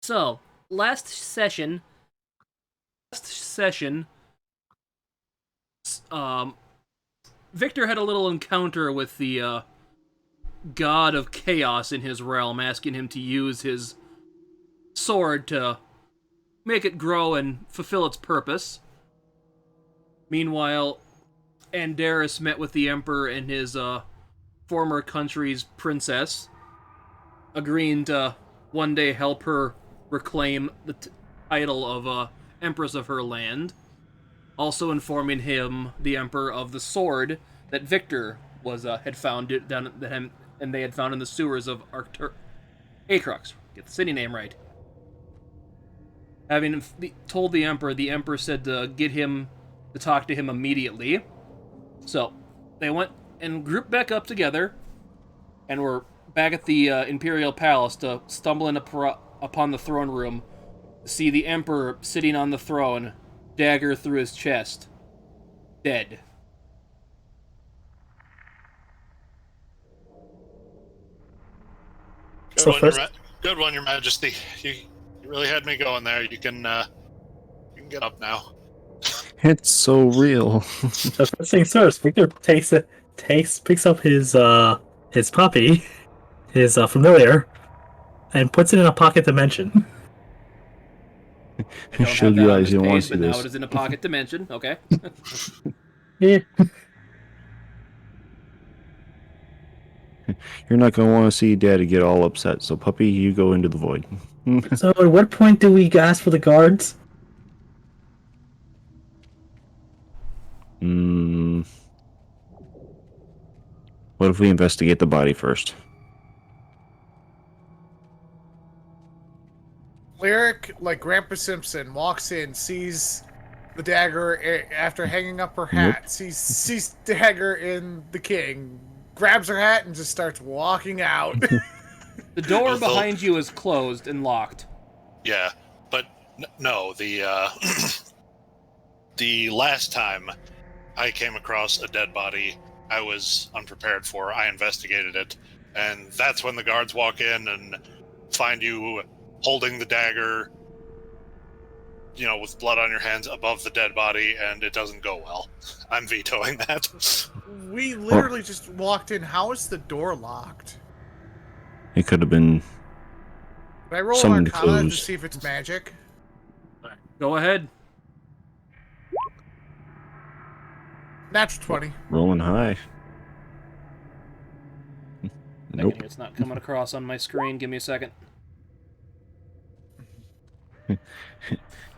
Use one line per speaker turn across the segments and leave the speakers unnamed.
So, last session, um, Victor had a little encounter with the god of chaos in his realm, asking him to use his sword to make it grow and fulfill its purpose. Meanwhile, Andaris met with the Emperor and his former country's princess, agreeing to one day help her reclaim the title of Empress of her land. Also informing him, the Emperor, of the sword that Victor had found it down at him, and they had found in the sewers of Acrux. Get the city name right. Having told the Emperor said to get him to talk to him immediately. So they went and grouped back up together, and were back at the Imperial Palace to stumble in upon the throne room, see the Emperor sitting on the throne, dagger through his chest, dead.
Good one, Your Majesty. You really had me going there. You can get up now.
It's so real.
The first thing first, Victor picks up his puppy, his familiar, and puts it in a pocket dimension.
I don't
Showed
have
you
that on
guys
this
you want to
page,
see
but now
this.
it is in a pocket dimension. Okay.
Yeah.
You're not going to want to see Daddy get all upset, so puppy, you go into the void.
So at what point do we ask for the guards?
What if we investigate the body first?
Lyric, like Grandpa Simpson, walks in, sees the dagger after hanging up her hat, sees dagger in the king, grabs her hat and just starts walking out.
The door behind you is closed and locked.
Yeah, but no, the last time I came across a dead body I was unprepared for, I investigated it, and that's when the guards walk in and find you holding the dagger, with blood on your hands above the dead body, and it doesn't go well. I'm vetoing that.
We literally just walked in. How is the door locked?
It could have been
Can I roll
Someone
Arcana to
closed.
see if it's magic?
Go ahead.
Natural 20.
rolling high. Nope.
It's not coming across on my screen. Give me a second.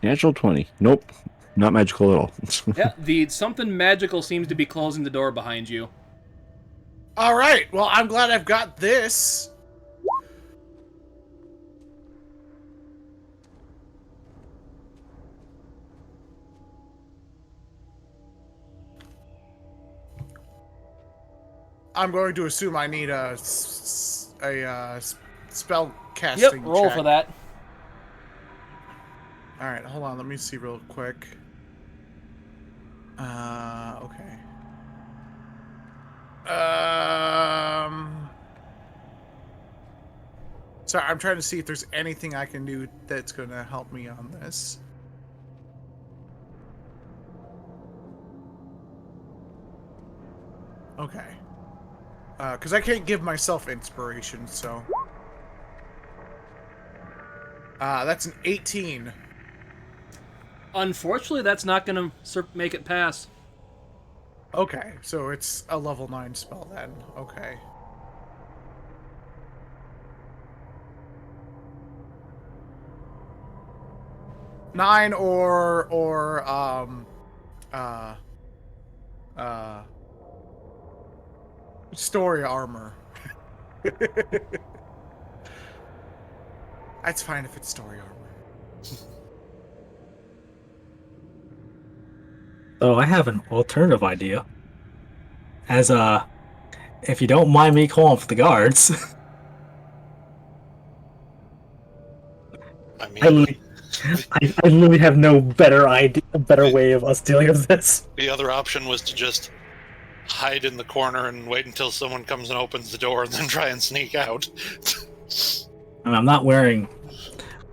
Natural 20. Nope. Not magical at all.
Yeah, something magical seems to be closing the door behind you.
All right. Well, I'm glad I've got this. I'm going to assume I need a spell casting.
Yep, roll
check.
for that.
All right, hold on. Let me see real quick. Okay. Sorry, I'm trying to see if there's anything I can do that's going to help me on this. Okay. Because I can't give myself inspiration, so... that's an 18.
Unfortunately, that's not going to make it pass.
Okay, so it's a level 9 spell then. Okay. Nine story armor. That's fine if it's story armor.
So I have an alternative idea. As if you don't mind me calling for the guards,
I mean,
I literally have no better way of us dealing with this.
the other option was to just hide in the corner and wait until someone comes and opens the door and then try and sneak out.
And I'm not wearing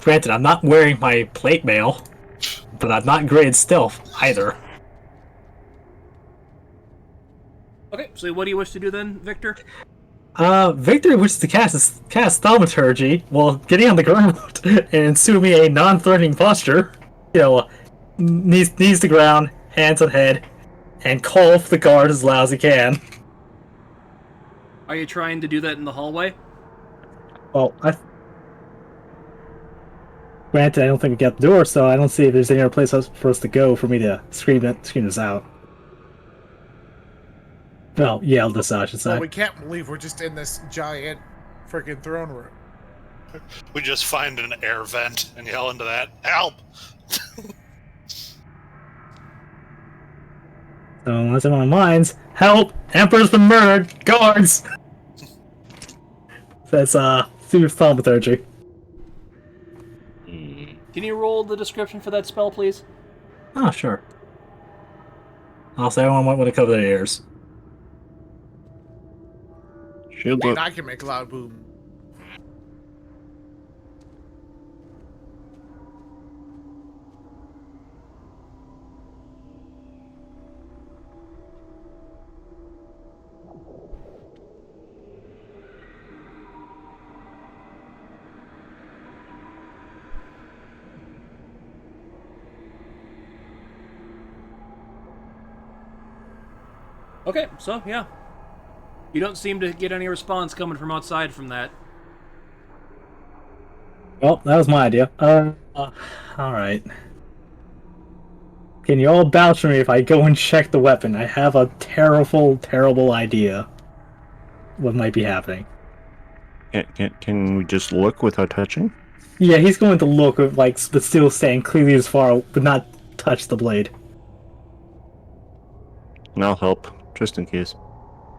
Granted, I'm not wearing my plate mail, but I'm not great at stealth either.
Okay, so what do you wish to do then, Victor?
Victor wishes to cast thaumaturgy while getting on the ground and assume a non-threatening posture. Knees to the ground, hands on head, and call for the guard as loud as he can.
Are you trying to do that in the hallway?
Well, granted, I don't think we got the door, so I don't see if there's any other place for us to go for me to scream this out. Well, yell this out, I should say.
Well, we can't believe we're just in this giant freaking throne room.
We just find an air vent and yell into that. Help!
So, unless I'm on mines, help! Emperor's been murdered! Guards! That's, through thaumaturgy.
Can you roll the description for that spell, please?
Oh, sure. Also, everyone might want to cover their ears.
Shield
And
up.
I can make a loud boom.
Okay, so, yeah. You don't seem to get any response coming from outside from that.
Well, that was my idea. Alright. Can you all vouch for me if I go and check the weapon? I have a terrible, terrible idea what might be happening.
Can we just look without touching?
Yeah, he's going to look, but still staying clearly as far, but not touch the blade.
And I'll help, just in case.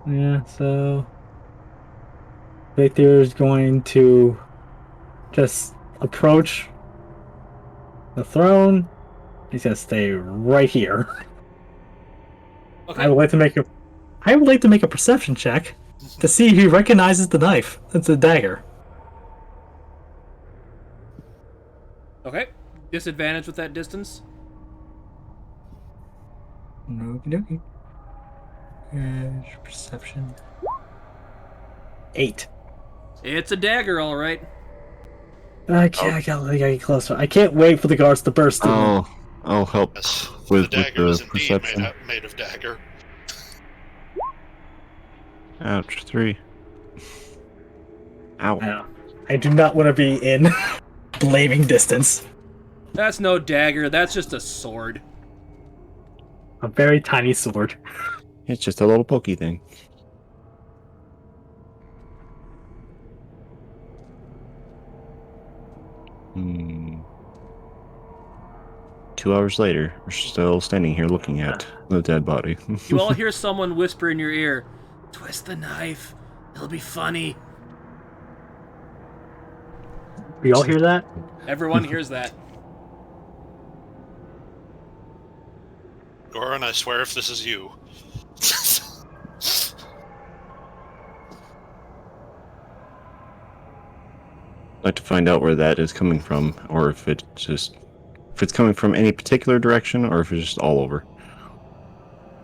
Yeah, so... Victor's going to just approach the throne. He's going to stay right here.
Okay.
I would like to make a perception check to see if he recognizes the knife. It's a dagger.
Okay. Disadvantage with that distance?
Okey-dokey. Perception. 8.
It's a dagger, alright.
I gotta get closer. I can't wait for the guards to burst in.
I'll help
Yes,
with
the dagger is
the
indeed
perception.
made of dagger.
Ouch, 3. Ow.
I do not want to be in blaming distance.
That's no dagger, that's just a sword.
A very tiny sword.
It's just a little pokey thing. Hmm. 2 hours later, we're still standing here looking at the dead body.
You all hear someone whisper in your ear, "Twist the knife, it'll be funny."
We all hear that?
Everyone hears that.
Goran, I swear if this is you.
I'd like to find out where that is coming from, or if it's coming from any particular direction, or if it's just all over.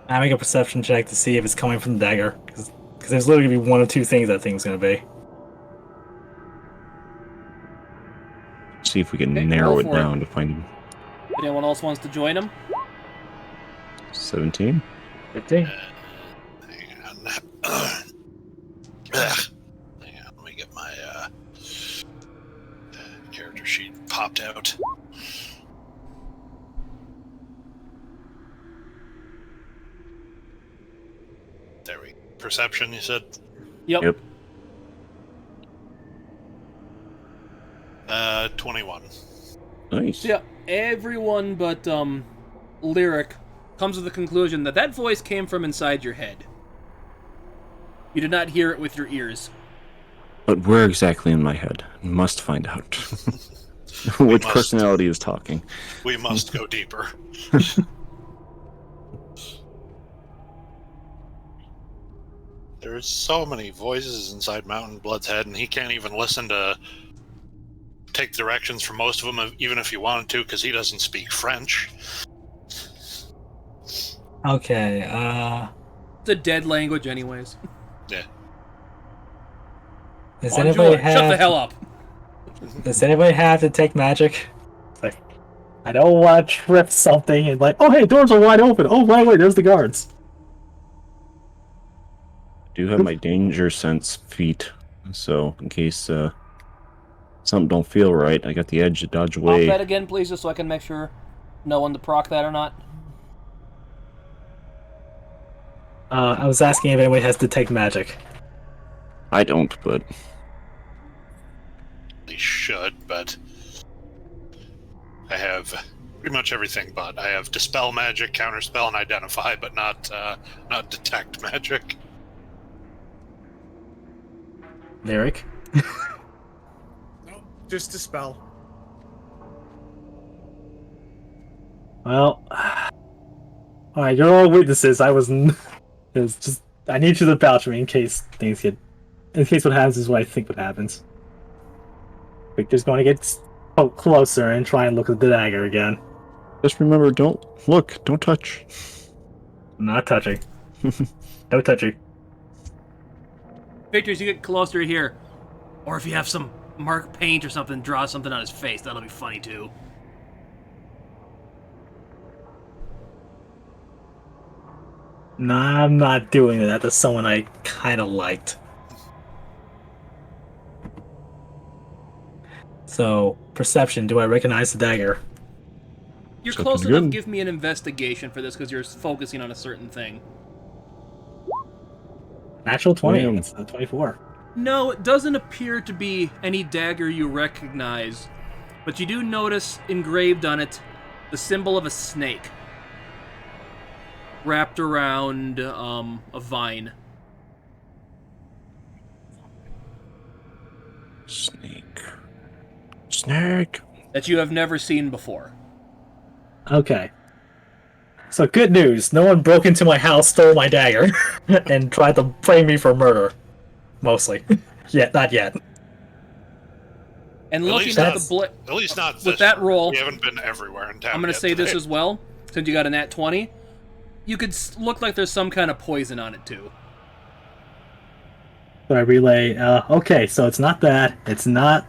I make a perception check to see if it's coming from the dagger, because there's literally gonna be one of two things that thing's gonna be.
See if we can
Okay,
narrow
roll
it
for
down to find
Anyone else wants to join him?
17.
15.
Hang on. Ugh. Hang on, let me get my character sheet popped out. There we go. Perception, you said?
Yep.
21.
Nice.
Yeah, everyone but Lyric comes to the conclusion that that voice came from inside your head. You did not hear it with your ears.
But where exactly in my head? Must find out. Which
must.
personality is talking?
We must go deeper. There's so many voices inside Mountain Blood's head, and he can't even listen to take directions from most of them, even if you wanted to, because he doesn't speak French.
Okay,
It's a dead language, anyways.
Yeah.
does
Bonjour,
anybody have...
shut the hell up.
Does anybody have detect magic? It's like, I don't want to trip something and like, oh hey, doors are wide open. Oh wait, there's the guards.
I do have my danger sense feat, so in case something don't feel right, I got the edge to dodge
Pop
away.
that again, please, just so I can make sure know when to proc that or not.
I was asking if anybody has detect magic.
I don't, but
They should, but I have pretty much everything. But I have dispel magic, counterspell, and identify, but not detect magic.
Lyric?
Nope, just dispel.
Well, alright, you're all witnesses. It's just, I need you to vouch for me in case what happens is what I think what happens. Victor's going to get closer and try and look at the dagger again.
just remember, don't touch.
I'm not touching. No touching.
Victor, as you get closer here, or if you have some mark paint or something, draw something on his face. That'll be funny too.
Nah, I'm not doing that to someone I kind of liked. So, perception, do I recognize the dagger?
You're
Something
close enough.
good.
Give me an investigation for this because you're focusing on a certain thing.
Natural 20,
Damn.
it's a 24.
No, it doesn't appear to be any dagger you recognize, but you do notice engraved on it the symbol of a snake wrapped around a vine.
Snake.
That you have never seen before.
Okay. So, good news. No one broke into my house, stole my dagger, and tried to frame me for murder. Mostly. Yet, not yet.
And
At
looking
least
at
not-
the
At least not this
with that
one.
roll,
We haven't been everywhere in town.
I'm going to
yet
say this
today.
as well, since you got a nat 20. You could look like there's some kind of poison on it too.
So I relay, okay, so it's not that. It's not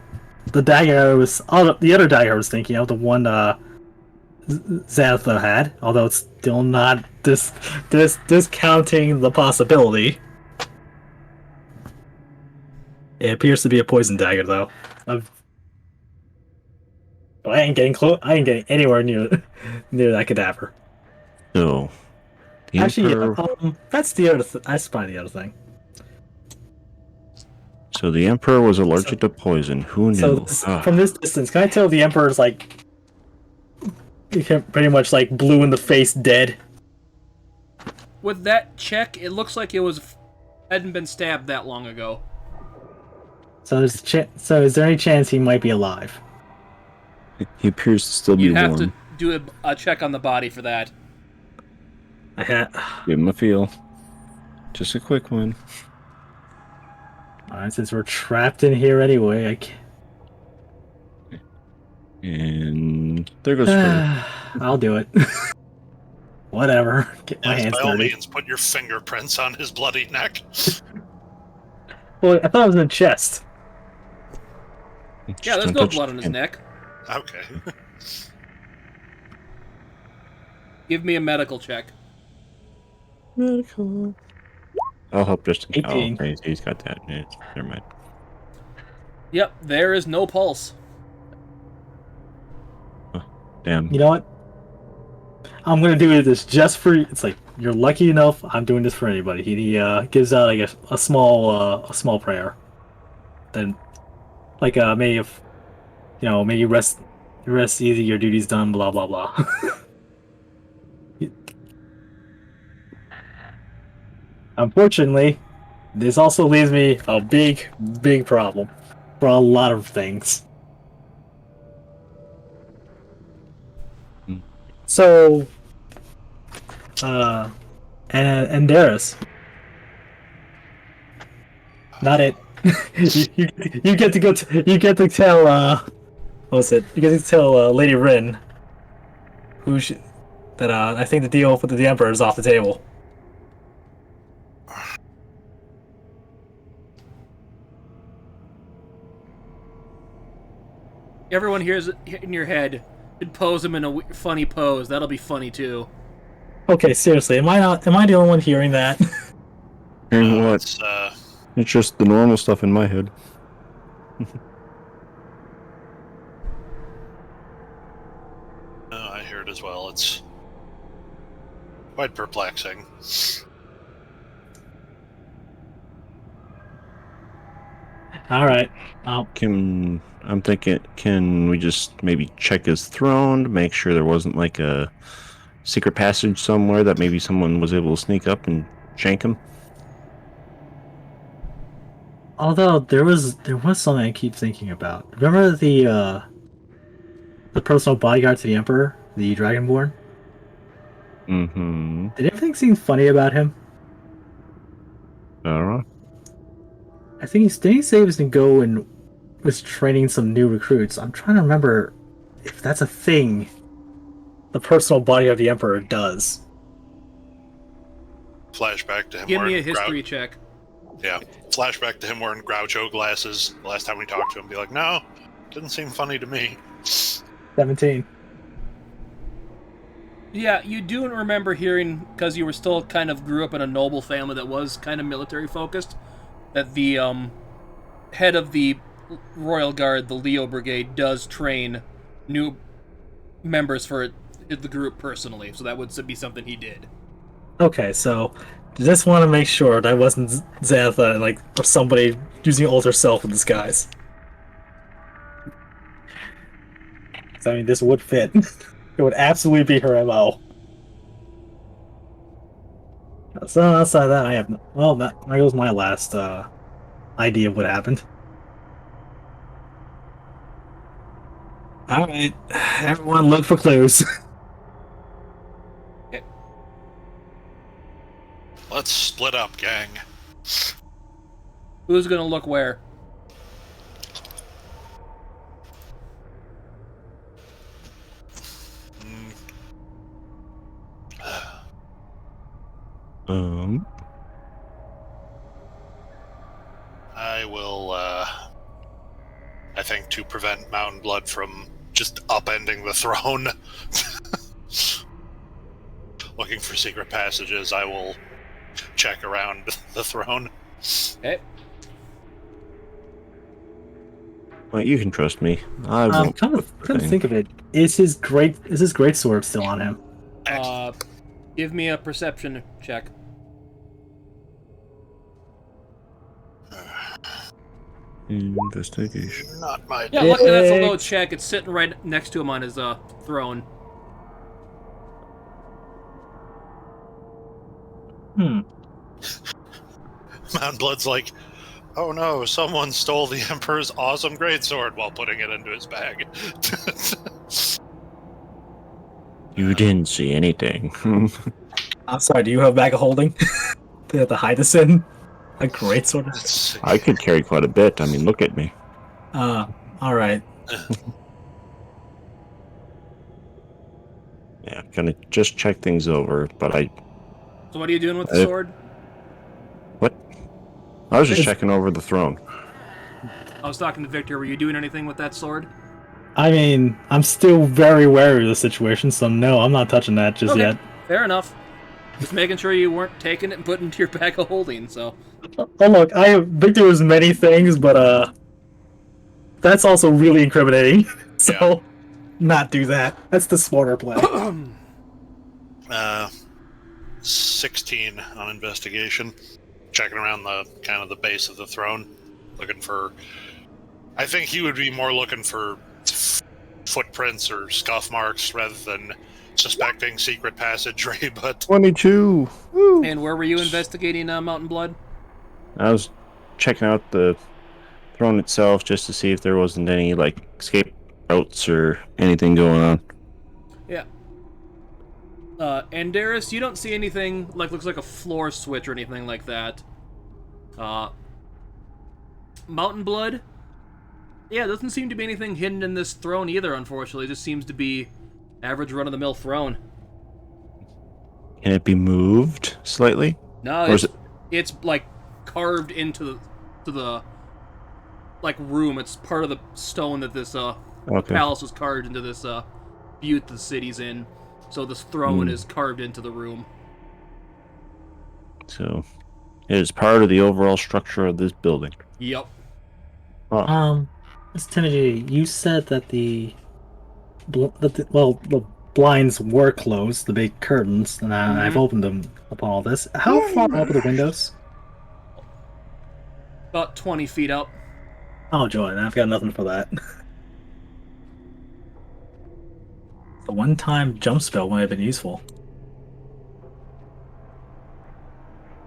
the dagger the other dagger I was thinking of, the one, Xantha had, although it's still not discounting the possibility. It appears to be a poison dagger, though. But I ain't getting close. I ain't getting anywhere near that cadaver.
So, the
Actually,
Emperor,
that's the other. That's probably the other thing.
so the Emperor was allergic to poison. Who knew?
So from this distance, can I tell the Emperor's like pretty much like blue in the face, dead?
With that check, it looks like it hadn't been stabbed that long ago.
So so is there any chance he might be alive?
He appears to still be
You'd have
warm.
to do a check on the body for that.
Give him a feel. Just a quick one.
Alright, since we're trapped in here anyway, I can't.
And there goes Fur.
I'll do it. Whatever. Get my
Yes,
hands
by all
dirty.
means, put your fingerprints on his bloody neck.
Well, I thought it was in the chest.
Yeah,
Just
there's
don't
no
touch
blood on his
him.
neck.
Okay.
Give me a medical check.
Medical. I'll help just in case.
18.
Oh, okay, he's got that. Yeah, never mind.
Yep, there is no pulse.
Damn.
You know what? I'm gonna do this just for. It's like you're lucky enough. I'm doing this for anybody. He gives out, I guess, a small prayer. Then, like may if may you rest easy. Your duty's done. Blah blah blah. Unfortunately, this also leaves me a big problem for a lot of things. So, and Darius. Not it. you get to go. You get to tell what was it? You guys tell Lady Rin that I think the deal with the Emperor is off the table.
Everyone hears it in your head. Should pose him in a funny pose. That'll be funny too.
Okay, seriously, am I the only one hearing that?
Hearing what?
It's
It's just the normal stuff in my head.
I hear it as well. It's quite perplexing.
All right.
I'm thinking, can we just maybe check his throne, make sure there wasn't like a secret passage somewhere that maybe someone was able to sneak up and shank him?
Although there was something I keep thinking about. Remember the personal bodyguard to the Emperor, the Dragonborn?
Mm-hmm.
Did anything seem funny about him?
I don't know.
I think didn't he say he was gonna go and was training some new recruits? I'm trying to remember if that's a thing
The personal body of the Emperor does.
Flashback to him
Give me
wearing
a history check.
Yeah, flashback to him wearing Groucho glasses. The last time we talked to him, be like, no, didn't seem funny to me.
17.
Yeah, you do remember hearing, because you were still kind of grew up in a noble family that was kind of military focused, that the head of the Royal Guard, the Leo Brigade, does train new members for the group personally, so that would be something he did.
Okay, so just want to make sure that wasn't Xantha, like, or somebody using alter self in disguise. I mean, this would fit. It would absolutely be her MO. So outside of that, I have no... Well, there goes my last idea of what happened. Alright, everyone look for clues.
Let's split up, gang.
Who's gonna look where?
I will, I think to prevent Mountain Blood from just upending the throne, looking for secret passages, I will check around the throne.
Okay.
Well, you can trust me. I
I'm
won't.
trying to think of it. Is his great sword still on him?
Give me a perception check.
Investigation.
Not my...
Yeah, luckily that's a low check. It's sitting right next to him on his throne.
Mountain Blood's like, oh no, someone stole the Emperor's awesome greatsword while putting it into his bag.
You didn't see anything.
I'm sorry, do you have a bag of holding? They have to hide this in? A great sort of...
I could carry quite a bit. I mean, look at me.
Alright.
Yeah, gonna just check things over, but
So what are you doing with the sword?
What? I was just checking over the throne.
I was talking to Victor. Were you doing anything with that sword?
I mean, I'm still very wary of the situation, so no, I'm not touching that just yet.
Fair enough. Just making sure you weren't taking it and putting it into your bag of holding, so...
Oh look, Victor was many things, but that's also really incriminating. So, not do that. That's the smarter play.
16 on investigation. Checking around the kind of the base of the throne. Looking for... I think he would be more looking for footprints or scuff marks rather than suspecting secret passageway, but...
22! Woo!
And where were you investigating Mountain Blood?
I was checking out the throne itself just to see if there wasn't any, like, escape routes or anything going on.
Yeah. And Darius, you don't see anything like looks like a floor switch or anything like that. Mountain Blood, Yeah, it doesn't seem to be anything hidden in this throne either, unfortunately. It just seems to be average run-of-the-mill throne.
Can it be moved slightly?
No,
Or is
it's like carved into the like room. It's part of the stone that this
Okay.
palace was carved into this butte the city's in. So this throne is carved into the room.
So it is part of the overall structure of this building.
Yep.
Oh,
Miss Tennedy, you said that the blinds were closed, the big curtains, and I've opened them upon all this. How far up are the windows?
About 20 feet up.
Oh, joy, I've got nothing for that. The one-time jump spell might have been useful.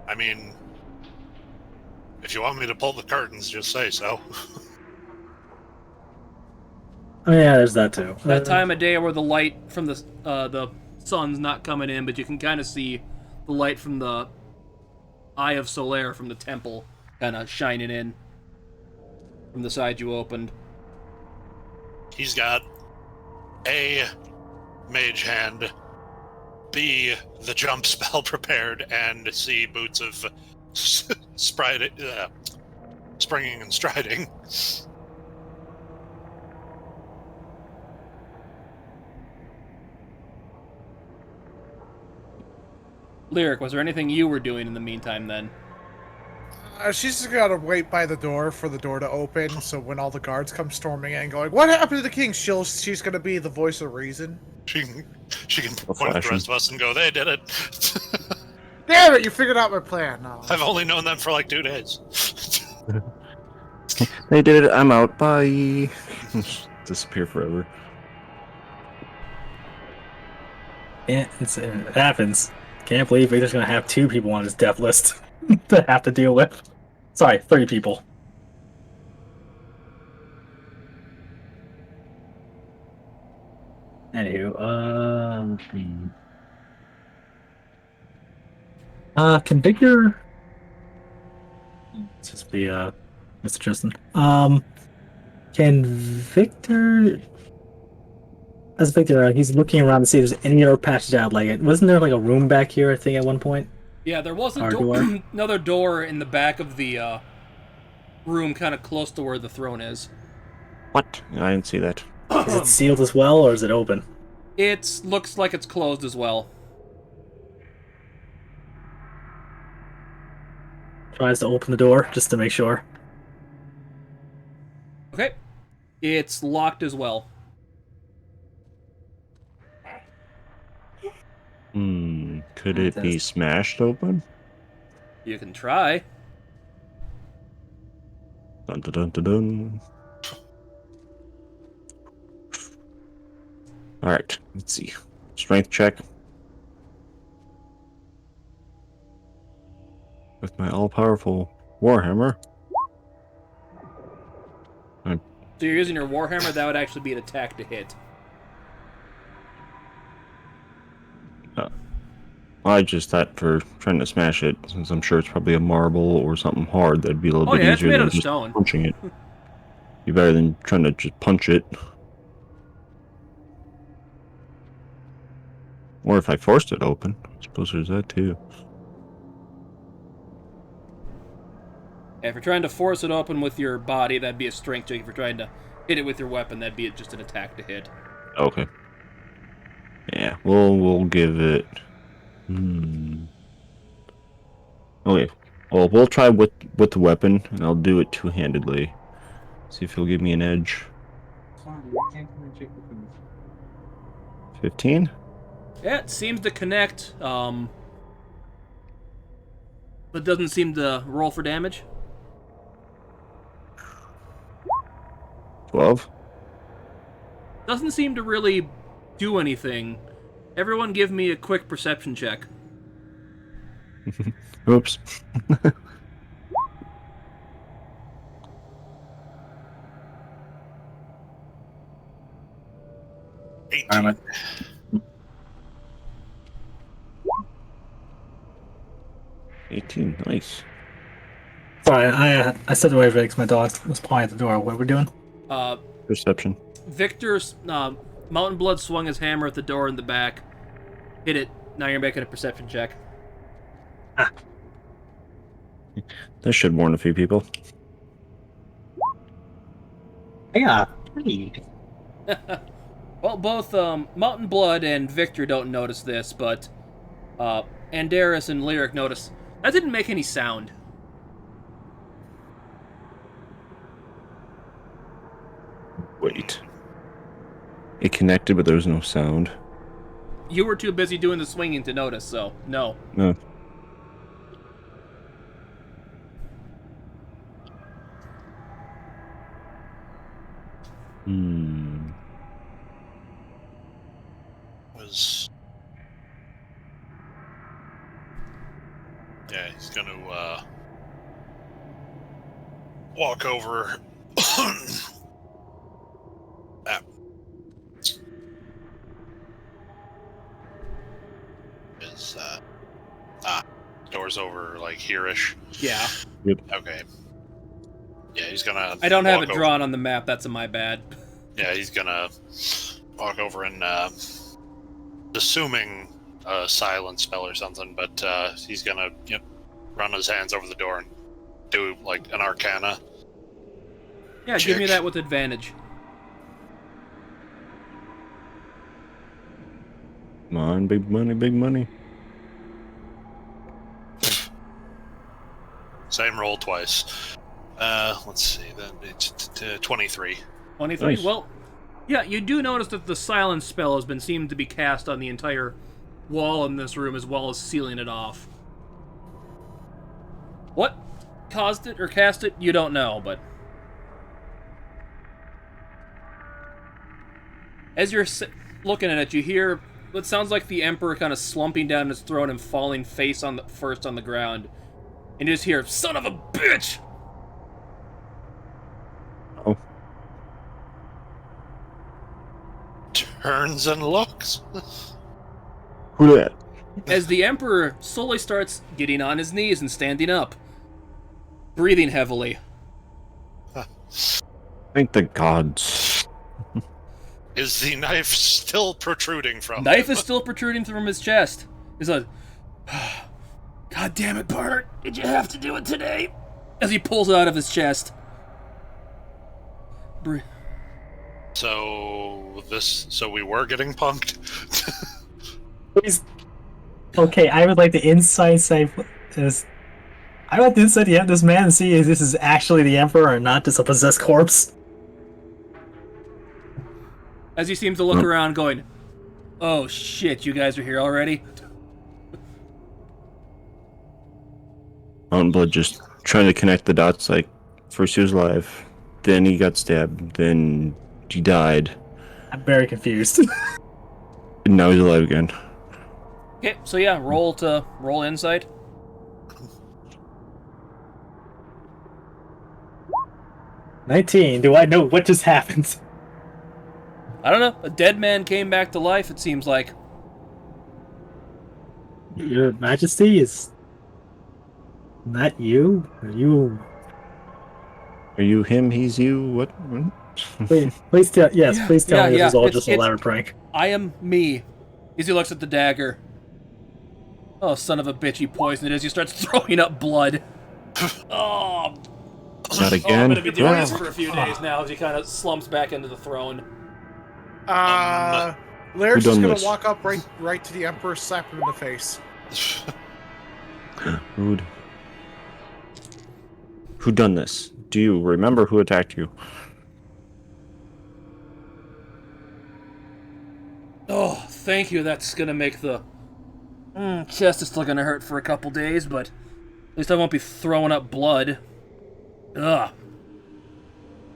I mean, if you want me to pull the curtains, just say so.
Oh yeah, there's that too.
That time of day where the light from the sun's not coming in, but you can kind of see the light from the Eye of Solaire from the temple kind of shining in from the side you opened.
He's got A, mage hand, B, the jump spell prepared, and C, boots of springing and striding.
Lyric, was there anything you were doing in the meantime then?
She's just gotta wait by the door for the door to open, so when all the guards come storming in and going, "What happened to the king?" She's gonna be the voice of reason.
She can point at the rest of us and go, "They did it."
Damn it! You figured out my plan. No.
I've only known them for like 2 days.
they did it. I'm out. Bye. Disappear forever.
Yeah, it happens. Can't believe Victor's gonna have 2 people on his death list to have to deal with. Sorry, 3 people.
Anywho,
Can Victor... Let's just be, Mr. Tristan. Can Victor... As Victor, he's looking around to see if there's any other passage out. Like, wasn't there like a room back here, I think, at one point?
Yeah, there was
Our door?
another door in the back of the room kind of close to where the throne is.
What? I didn't see that.
Is it sealed as well, or is it open?
It looks like it's closed as well.
Tries to open the door, just to make sure.
Okay. It's locked as well.
Could it be smashed open?
You can try.
Dun dun dun dun dun. Alright, let's see. Strength check. With my all-powerful Warhammer.
So you're using your Warhammer, that would actually be an attack to hit.
I just thought for trying to smash it, since I'm sure it's probably a marble or something hard, that'd be a little bit
yeah, it's
easier
made
than
out of
just
stone.
punching it. Be better than trying to just punch it. Or if I forced it open. I suppose there's that too.
Yeah, if you're trying to force it open with your body, that'd be a strength check. If you're trying to hit it with your weapon, that'd be just an attack to hit.
Okay. Yeah, we'll give it. Okay. Well, we'll try with the weapon, and I'll do it two-handedly. See if he'll give me an edge. 15?
Yeah, it seems to connect, but doesn't seem to roll for damage.
12?
Doesn't seem to really do anything. Everyone give me a quick perception check.
Oops.
Alright.
18, nice.
Sorry, I stepped away because my dog was pawing at the door. What are we doing?
Perception.
Victor's Mountain Blood swung his hammer at the door in the back, hit it. Now you're making a perception check.
That should warn a few people.
Yeah.
Well, both Mountain Blood and Victor don't notice this, but Andaris and Lyric notice that didn't make any sound.
Wait. It connected, but there was no sound.
You were too busy doing the swinging to notice, so no.
No.
Was yeah, he's gonna walk over. Is doors over like here-ish?
Yeah.
Okay. Yeah, he's gonna.
I don't have it
walk
drawn on the map. That's my bad.
Yeah, he's gonna walk over and, assuming a silent spell or something, but he's gonna run his hands over the door and do like an Arcana.
Yeah,
check.
give me that with advantage.
Come on, big money, big money.
Same roll twice. Let's see, then it's 23.
23.
Nice.
Well, yeah, you do notice that the silence spell has been seemed to be cast on the entire wall in this room, as well as sealing it off. What caused it or cast it, you don't know, but as you're looking at it, you hear what sounds like the Emperor kind of slumping down his throne and falling face on first on the ground, and you just hear, "Son of a bitch!"
Oh.
Turns and looks.
Who that?
As the Emperor slowly starts getting on his knees and standing up, breathing heavily.
Thank the gods.
Is the knife still protruding from
Knife
him?
is still protruding from his chest. He's like, "God damn it, Bart! Did you have to do it today?" As he pulls it out of his chest.
So we were getting punked.
Please. Okay, I would like the inside save this. I want the inside to this man and see if this is actually the Emperor or not just a possessed corpse.
As he seems to look around, going, "Oh shit, you guys are here already?"
Mountain Blood just trying to connect the dots, like, first he was alive, then he got stabbed, then he died,
I'm very confused.
and now he's alive again.
Okay, so yeah, roll insight.
$19. Do I know what just happened?
I don't know. A dead man came back to life, it seems like.
Your Majesty, is that you? Are you?
Are you him, he's you, what?
Please tell. Yes,
Yeah,
please tell
yeah,
me
yeah,
this is all
it's-
just a elaborate prank.
I am me. As he looks at the dagger. Oh, son of a bitch, he poisoned it as he starts throwing up blood. Oh,
Not
I'm
again.
gonna be doing this for a few days now as he kind of slumps back into the throne.
Laird's
Who
just
done
gonna
this?
walk up right to the Emperor, slap him in the face.
Rude. Who done this? Do you remember who attacked you?
Oh, thank you. That's gonna make the chest is still gonna hurt for a couple days, but at least I won't be throwing up blood. Ugh.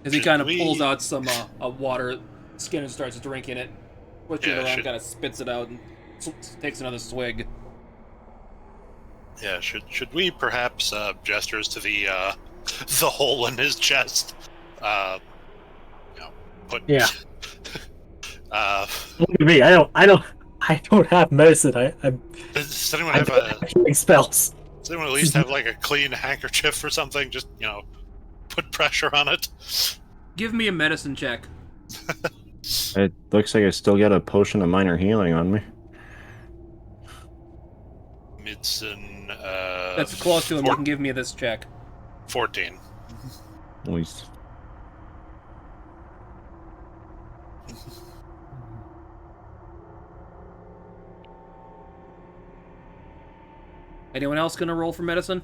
As he
Should
kind of
we-
pulls out some water, skin, and starts drinking it. Switching
Yeah,
it around,
should-
kind of spits it out and takes another swig.
Yeah, should we perhaps gestures to the hole in his chest? Put
Yeah.
Look at me. I don't have medicine.
Does anyone
I'm
have
healing spells.
does anyone at least have like a clean handkerchief or something? Just put pressure on it.
Give me a medicine check.
It looks like I still got a potion of minor healing on me.
Medicine.
That's close to him. You can give me this check.
14.
At least.
Anyone else gonna roll for medicine?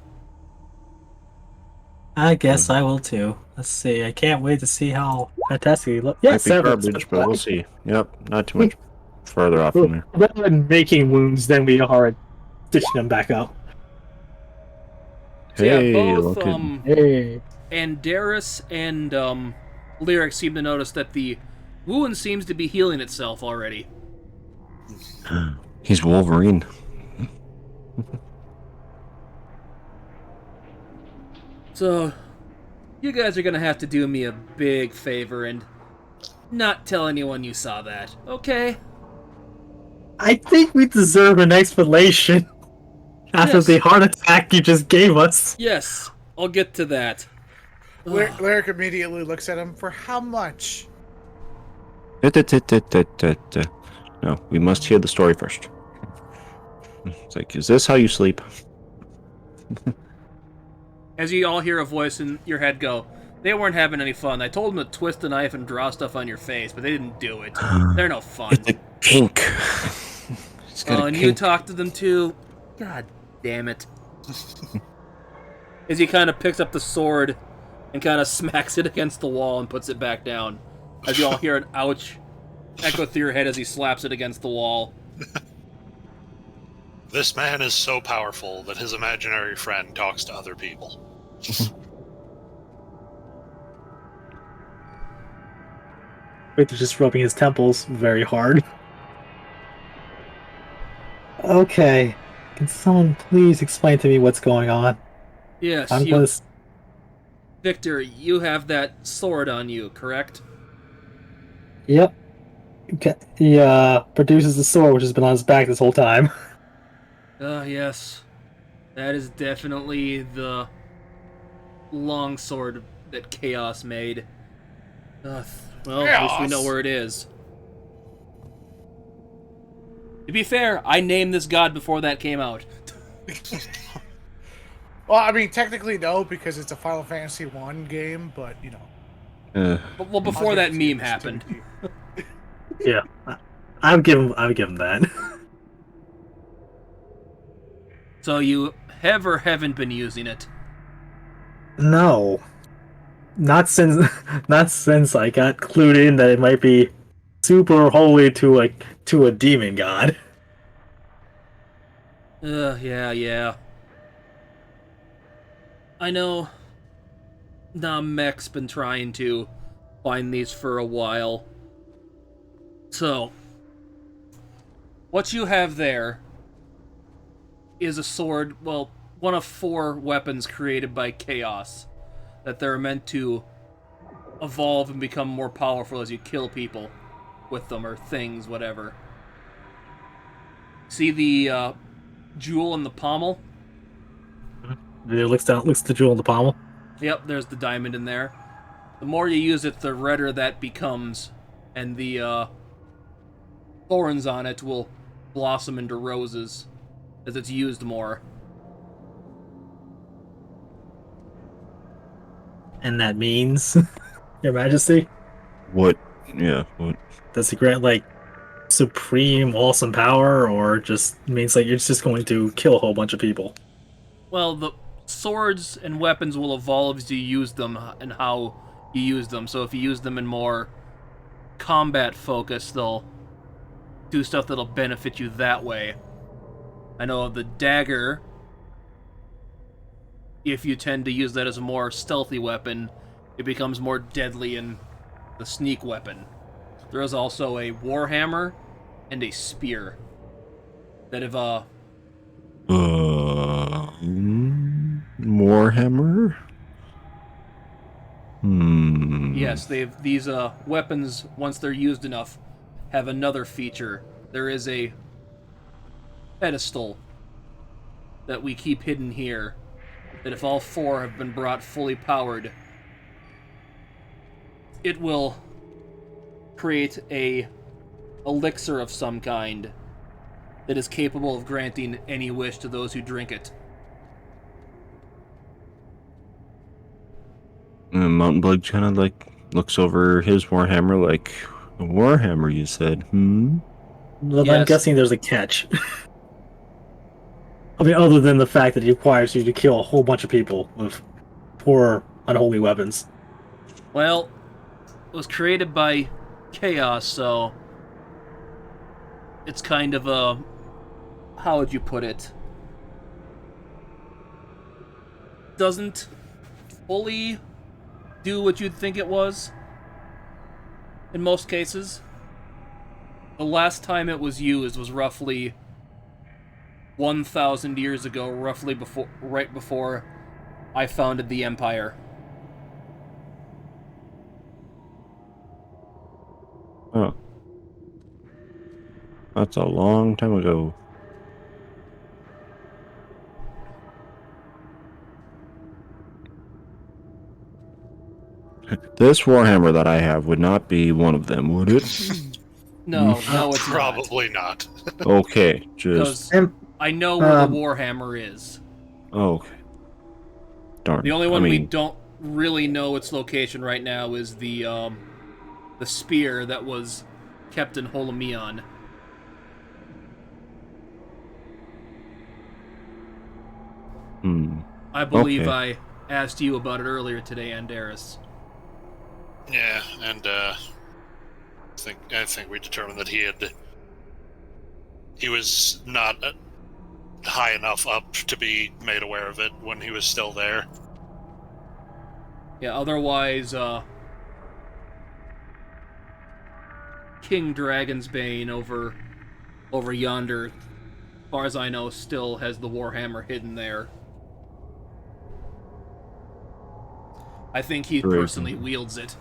I guess I will too. Let's see. I can't wait to see how fantastic he looks. Yeah,
Might be
7.
garbage, but we'll see. Yep, not too much further off from there.
Rather than making wounds, then we are stitching them back up.
So yeah,
Hey,
both
look at
Hey.
Andaris and Lyric seem to notice that the wound seems to be healing itself already.
he's Wolverine.
So, you guys are gonna have to do me a big favor and not tell anyone you saw that, okay?
I think we deserve an explanation after
Yes.
the heart attack you just gave us.
Yes, I'll get to that.
Lyric immediately looks at him for how much?
No, we must hear the story first. It's like, is this how you sleep?
As you all hear a voice in your head go, they weren't having any fun. I told them to twist a knife and draw stuff on your face, but they didn't do it. They're no fun.
It's a kink. It's got a
And you
kink.
talk to them too? God damn it. As he kind of picks up the sword and kind of smacks it against the wall and puts it back down. As you all hear an ouch echo through your head as he slaps it against the wall.
This man is so powerful that his imaginary friend talks to other people.
Victor's just rubbing his temples very hard. Okay. Can someone please explain to me what's going on?
Yes,
I'm gonna...
Victor, you have that sword on you, correct?
Yep. Okay. He produces the sword which has been on his back this whole time.
Yes. That is definitely the long sword that Chaos made. Well, at least we know where it is. To be fair, I named this god before that came out.
Well, I mean, technically no, because it's a Final Fantasy 1 game, but, you know.
Well, before that meme happened.
Yeah, I'll give him that.
So you have or haven't been using it?
No, not since I got clued in that it might be super holy to a demon god.
Yeah. I know Nammek's been trying to find these for a while. So, what you have there is a sword, well, one of 4 weapons created by Chaos, that they're meant to evolve and become more powerful as you kill people with them, or things, whatever. See the jewel in the pommel?
It looks at the jewel in the pommel.
Yep, there's the diamond in there. The more you use it, the redder that becomes, and the thorns on it will blossom into roses as it's used more.
And that means, Your Majesty,
What? Yeah, what?
does it grant supreme awesome power, or just means you're just going to kill a whole bunch of people?
Well, the swords and weapons will evolve as you use them and how you use them. So if you use them in more combat focus, they'll do stuff that'll benefit you that way. I know the dagger, if you tend to use that as a more stealthy weapon, it becomes more deadly in the sneak weapon. There is also a warhammer and a spear that have
Warhammer?
yes, these weapons, once they're used enough, have another feature. There is a pedestal that we keep hidden here, that if all 4 have been brought fully powered, it will create a elixir of some kind that is capable of granting any wish to those who drink it.
And Mountain Blade kind of like looks over his warhammer, like, a warhammer, you said?
Well, I'm
Yes.
guessing there's a catch. I mean, other than the fact that it requires you to kill a whole bunch of people with poor, unholy weapons.
Well, it was created by Chaos, so it's kind of a... how would you put it? Doesn't fully do what you'd think it was, in most cases. The last time it was used was roughly 1,000 years ago, right before I founded the Empire.
Oh. That's a long time ago. This warhammer that I have would not be one of them, would it?
No, no, it's not.
Probably not.
Okay, just...
Because I know where the Warhammer is.
Okay. Darn.
The only one we don't really know its location right now is the spear that was kept in Holomeon. I believe
Okay.
I asked you about it earlier today, Andaris.
Yeah, and I think we determined that he was not high enough up to be made aware of it when he was still there.
Yeah, otherwise, King Dragonsbane over yonder, as far as I know, still has the Warhammer hidden there. I think he personally wields it.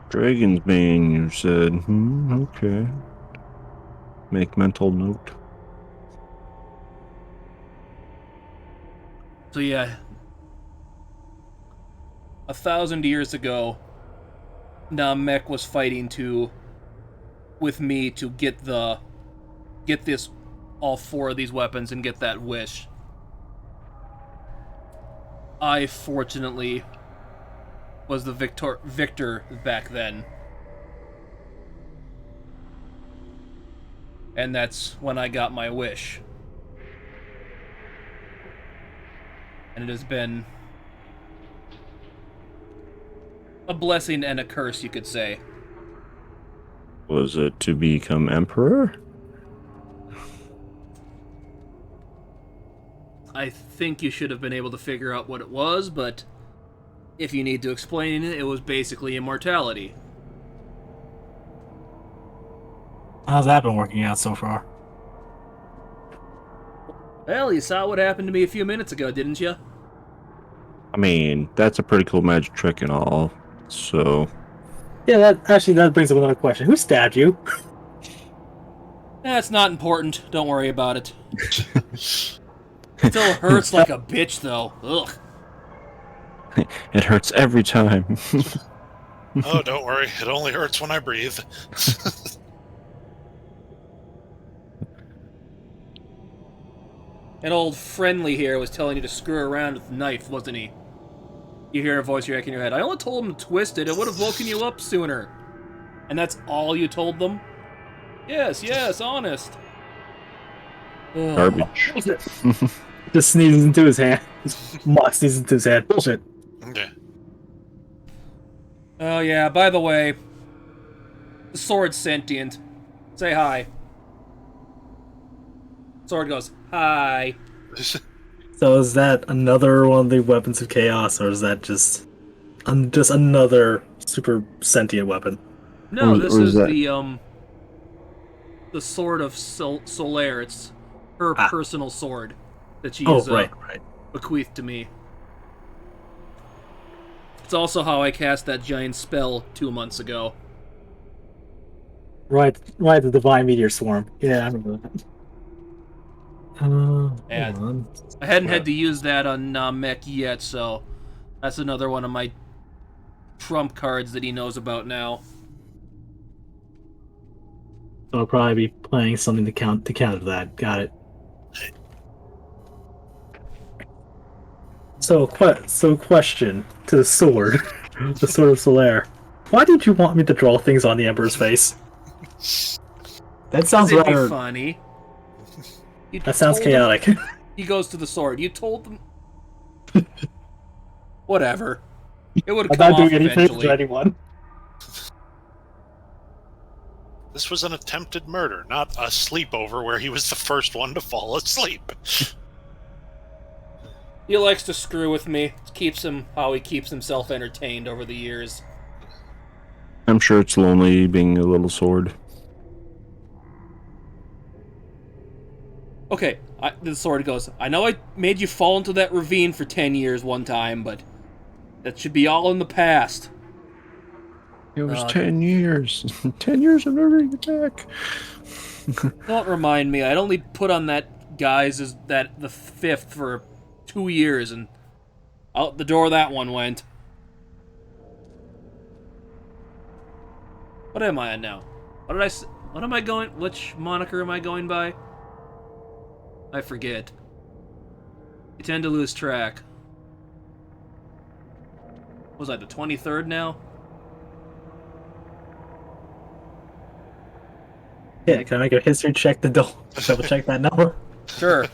Dragon's Bane, you said. Okay. Make mental note.
So yeah, 1,000 years ago, Namek was fighting with me to get all 4 of these weapons and get that wish. I fortunately was the victor back then. And that's when I got my wish. And it has been a blessing and a curse, you could say.
Was it to become emperor?
I think you should have been able to figure out what it was, but if you need to explain it, it was basically immortality.
How's that been working out so far?
Well, you saw what happened to me a few minutes ago, didn't you?
I mean, that's a pretty cool magic trick and all. So,
Yeah, that brings up another question. Who stabbed you?
That's not important. Don't worry about it. Still hurts like a bitch, though. Ugh.
it hurts every time.
Oh, don't worry. It only hurts when I breathe.
An old friendly here was telling you to screw around with the knife, wasn't he? You hear a voice back in your head. I only told him to twist it. It would have woken you up sooner. And that's all you told them? Yes, honest. Ugh.
Garbage.
Just sneezes into his hand. Mock sneezes into his hand. Bullshit.
Okay.
Oh yeah, by the way, the sword's sentient. Say hi. Sword goes, hi.
So is that another one of the weapons of chaos, or is that just another super sentient weapon?
No,
Or-
this
or
is
is that-
the Sword of Solaire. It's her personal sword that she's
Right.
bequeathed to me. It's also how I cast that giant spell 2 months ago.
Right, the Divine Meteor Swarm. Yeah, I remember that.
Yeah.
Hold on.
I hadn't had to use that on Namek yet, so that's another one of my trump cards that he knows about now.
So I'll probably be playing something to counter that. Got it. So question to the sword, the Sword of Solaire. Why did you want me to draw things on the Emperor's face?
That sounds
It'd be
rather.
funny. You
That sounds
told him-
chaotic.
He goes to the sword. You told them. Whatever. It would
I'm
come
not
off
doing any favors
eventually.
to anyone.
This was an attempted murder, not a sleepover where he was the first one to fall asleep.
He likes to screw with me. Keeps him how he keeps himself entertained over the years.
I'm sure it's lonely being a little sword.
Okay, the sword goes, I know I made you fall into that ravine for 10 years one time, but that should be all in the past.
It was 10 years. 10 years of never getting back.
Don't remind me. I'd only put on that guise as the 5th for 2 years, and out the door that one went. What am I on now? What am I going? Which moniker am I going by? I forget. I tend to lose track. Was I the 23rd now?
Yeah, can I make a history check to double check that number?
Sure.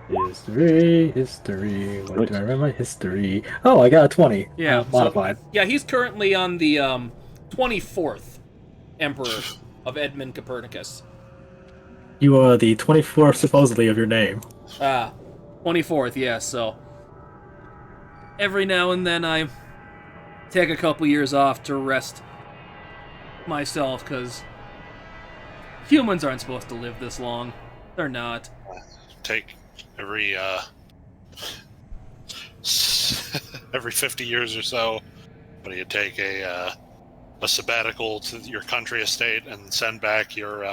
History. What do I remember? History. Oh, I got a 20.
Yeah.
Modified.
So, yeah, he's currently on the 24th Emperor of Edmund Copernicus.
You are the 24th, supposedly, of your name.
24th, yeah, so. Every now and then I take a couple years off to rest myself, because humans aren't supposed to live this long. They're not.
Take every 50 years or so, but you take a sabbatical to your country estate and send back your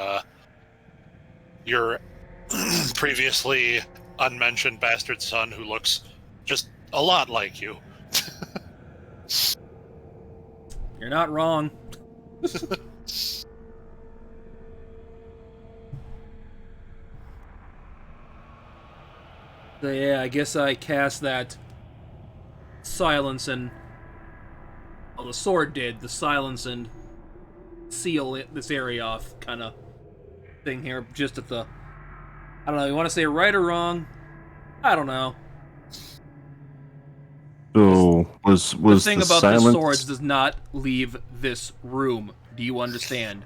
previously unmentioned bastard son who looks just a lot like you.
You're not wrong. So yeah, I guess I cast that silence and... Well, the sword did. The silence and seal this area off kind of thing here. Just at the... I don't know, you want to say right or wrong? I don't know.
So, was
The thing
the
about
silence...
the swords does not leave this room. Do you understand?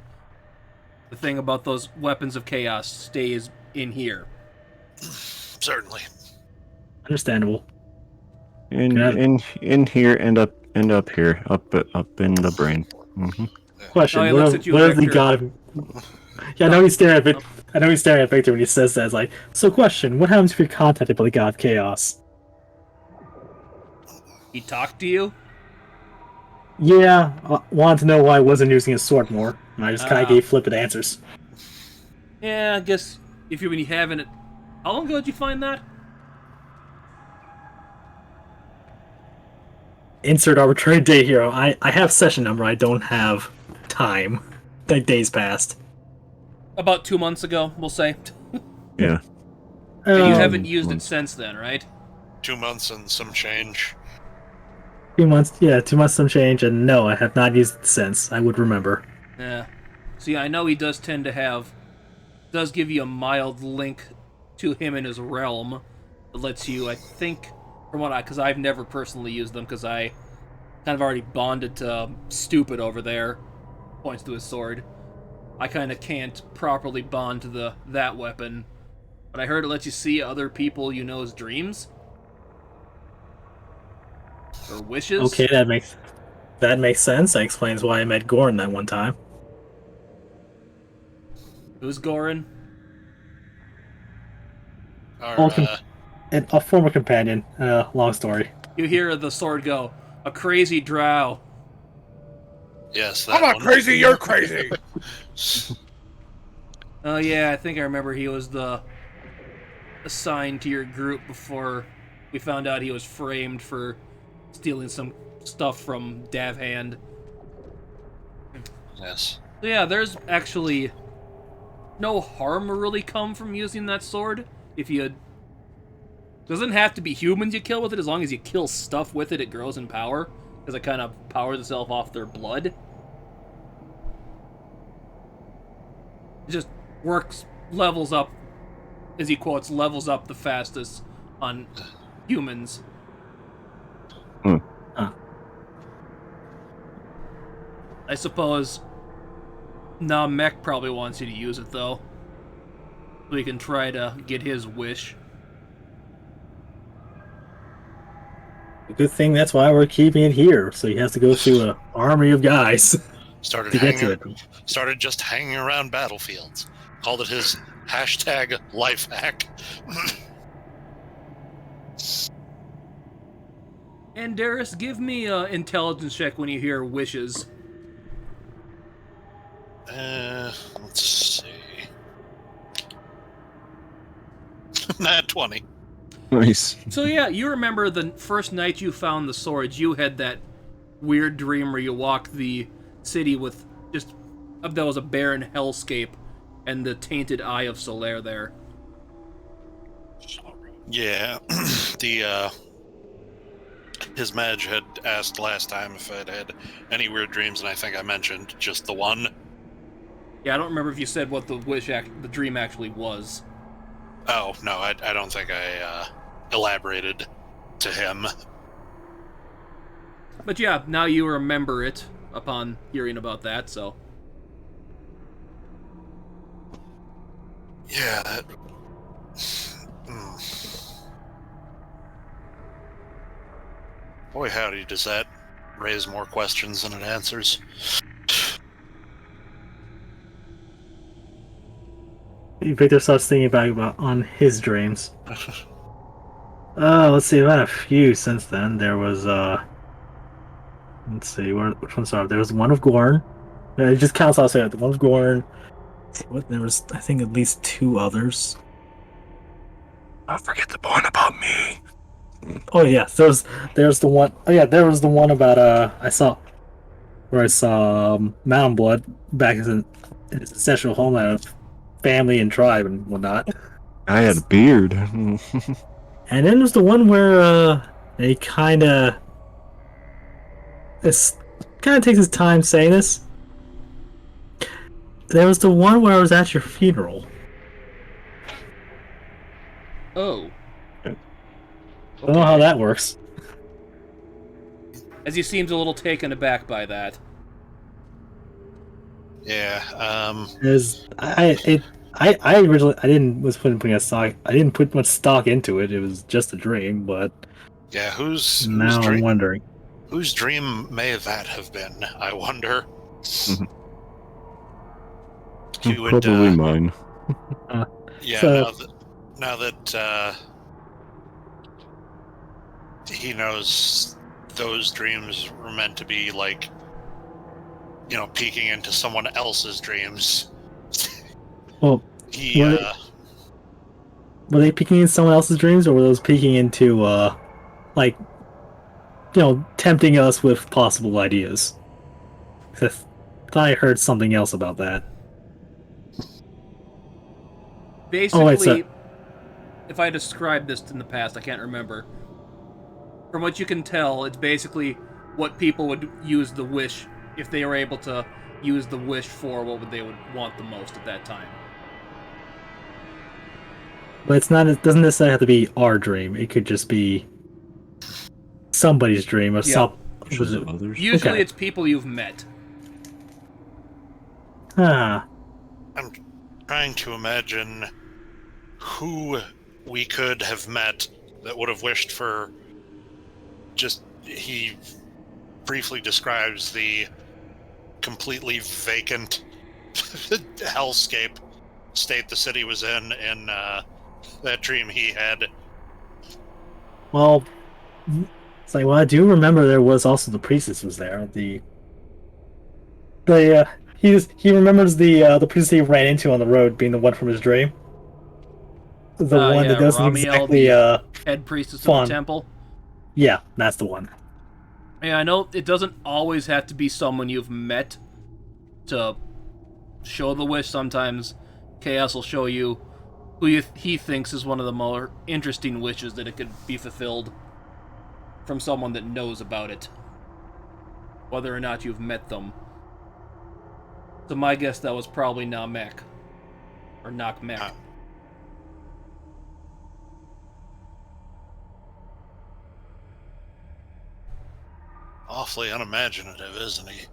The thing about those weapons of chaos stays in here.
Certainly.
Understandable.
in here and up here, up in the brain. Mm-hmm.
Question:
Oh, he
What
looks
if
at you,
the
Victor.
god of... Yeah, I know he's staring at I know he's staring at Victor when he says that. It's like, so question: What happens if you're contacted by the god of chaos?
He talked to you?
Yeah, I wanted to know why I wasn't using his sword more, and I just kind of gave flippant answers.
Yeah, I guess if you haven't... How long ago did you find that?
Insert arbitrary day hero. I have session number, I don't have time. Like days passed.
About 2 months ago, we'll say.
Yeah.
And you
Um,
haven't used it since then, right?
2 months and some change.
2 months, yeah, 2 months some change, and no, I have not used it since. I would remember.
Yeah. See, I know he does tend to have... Does give you a mild link to him in his realm. That lets you, I think... From what because I've never personally used them, because I kind of already bonded to Stupid over there. Points to his sword. I kind of can't properly bond to that weapon. But I heard it lets you see other people you know's dreams. Or wishes.
Okay, that makes sense. That explains why I met Goran that one time.
Who's Goran?
Our,
Welcome. And a former companion. Long story.
You hear the sword go, a crazy drow.
yes, that
I'm not
one.
crazy, you're crazy.
Oh yeah, I think I remember he was the assigned to your group before We found out he was framed for stealing some stuff from Davhand.
Yes.
So yeah, there's actually no harm really come from using that sword. If you... Doesn't have to be humans you kill with it, as long as you kill stuff with it, it grows in power. Because it kind of powers itself off their blood. It just works, levels up, as he quotes, levels up the fastest on humans. I suppose Namek probably wants you to use it, though. So he can try to get his wish.
Good thing that's why we're keeping it here. So he has to go through an army of guys
Started
to get to it.
Started just hanging around battlefields. Called it his hashtag life hack.
And Darius, give me an intelligence check when you hear wishes.
Let's see. Nat 20.
Nice.
So yeah, you remember the first night you found the swords, you had that weird dream where you walked the city with just... That was a barren hellscape and the tainted eye of Solaire there.
Yeah, his mage had asked last time if I'd had any weird dreams, and I think I mentioned just the one.
Yeah, I don't remember if you said what the the dream actually was.
Oh, no, I don't think I elaborated to him.
But yeah, now you remember it upon hearing about that, so...
Yeah, that... Boy, howdy, does that raise more questions than it answers.
Victor starts thinking back about on his dreams. Let's see, I've had a few since then. There was, let's see, which one started? There was one of Gorn. It just counts out, the one of Gorn.
What? There was, I think, at least 2 others.
Don't forget the one about me.
Oh yeah, there's the one. Oh yeah, there was the one about I saw Mountain Blood back in his ancestral homeland of family and tribe and whatnot.
I had a beard.
And then there's the one where they kind of takes his time saying this. There was the one where I was at your funeral.
Oh.
I don't know how that works.
As he seems a little taken aback by that.
Yeah,
I originally I didn't put much stock into it. It was just a dream, but
yeah,
now I'm wondering.
Whose dream may that have been, I wonder? You would,
Probably mine.
Yeah,
So-
now that he knows those dreams were meant to be like, peeking into someone else's dreams.
Well,
He,
were they peeking into someone else's dreams, or were those peeking into tempting us with possible ideas? 'Cause I thought I heard something else about that.
Basically, if I described this in the past, I can't remember. From what you can tell, it's basically what people would use the wish, if they were able to use the wish for what they would want the most at that time.
But it's not. It doesn't necessarily have to be our dream. It could just be somebody's dream or some. Was it?
Others?
Usually
Okay.
it's people you've met.
Ah,
I'm trying to imagine who we could have met that would have wished for he briefly describes the completely vacant hellscape state the city was in that dream he had.
well, it's like, well, I do remember there was also the priestess was there. He remembers the priestess he ran into on the road being the one from his dream. the one that doesn't
Ramiel,
exactly
the head priestess of
fun.
the temple.
Yeah, that's the one.
Yeah, I know it doesn't always have to be someone you've met to show the wish. Sometimes Chaos will show you who he thinks is one of the more interesting wishes that it could be fulfilled from someone that knows about it, whether or not you've met them. So my guess that was probably Namek. Or Nakmek.
Awfully unimaginative, isn't he?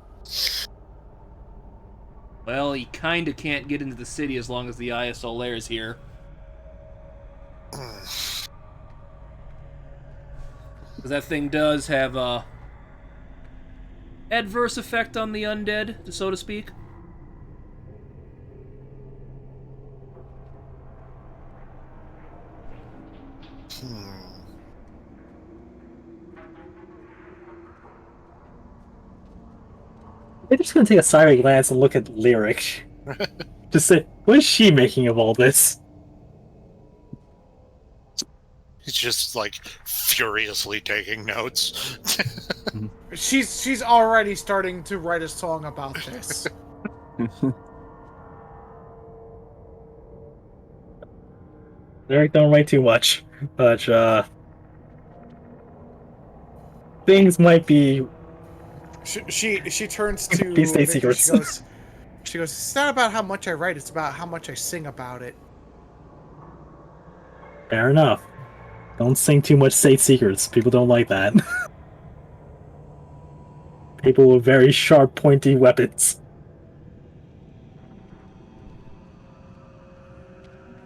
Well, he kinda can't get into the city as long as the Eye of Solaire is here. Because that thing does have a adverse effect on the undead, so to speak.
We're just gonna take a sideways glance and look at Lyric. Just say, what is she making of all this?
He's just like furiously taking notes.
She's already starting to write a song about this.
Lyric don't write too much, but things might be.
She turns to
These state
Victor,
secrets.
she goes, it's not about how much I write, it's about how much I sing about it.
Fair enough. Don't sing too much state secrets. People don't like that. People with very sharp, pointy weapons.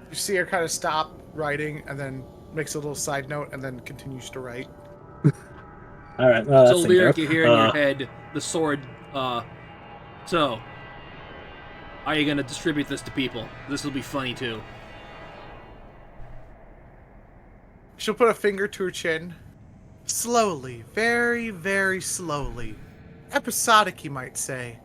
You see her kind of stop writing and then makes a little side note and then continues to write.
Alright,
So Lyric, you hear in your head the sword, so, are you gonna distribute this to people? This will be funny too.
She'll put a finger to her chin. Slowly, very, very slowly. Episodic, you might say.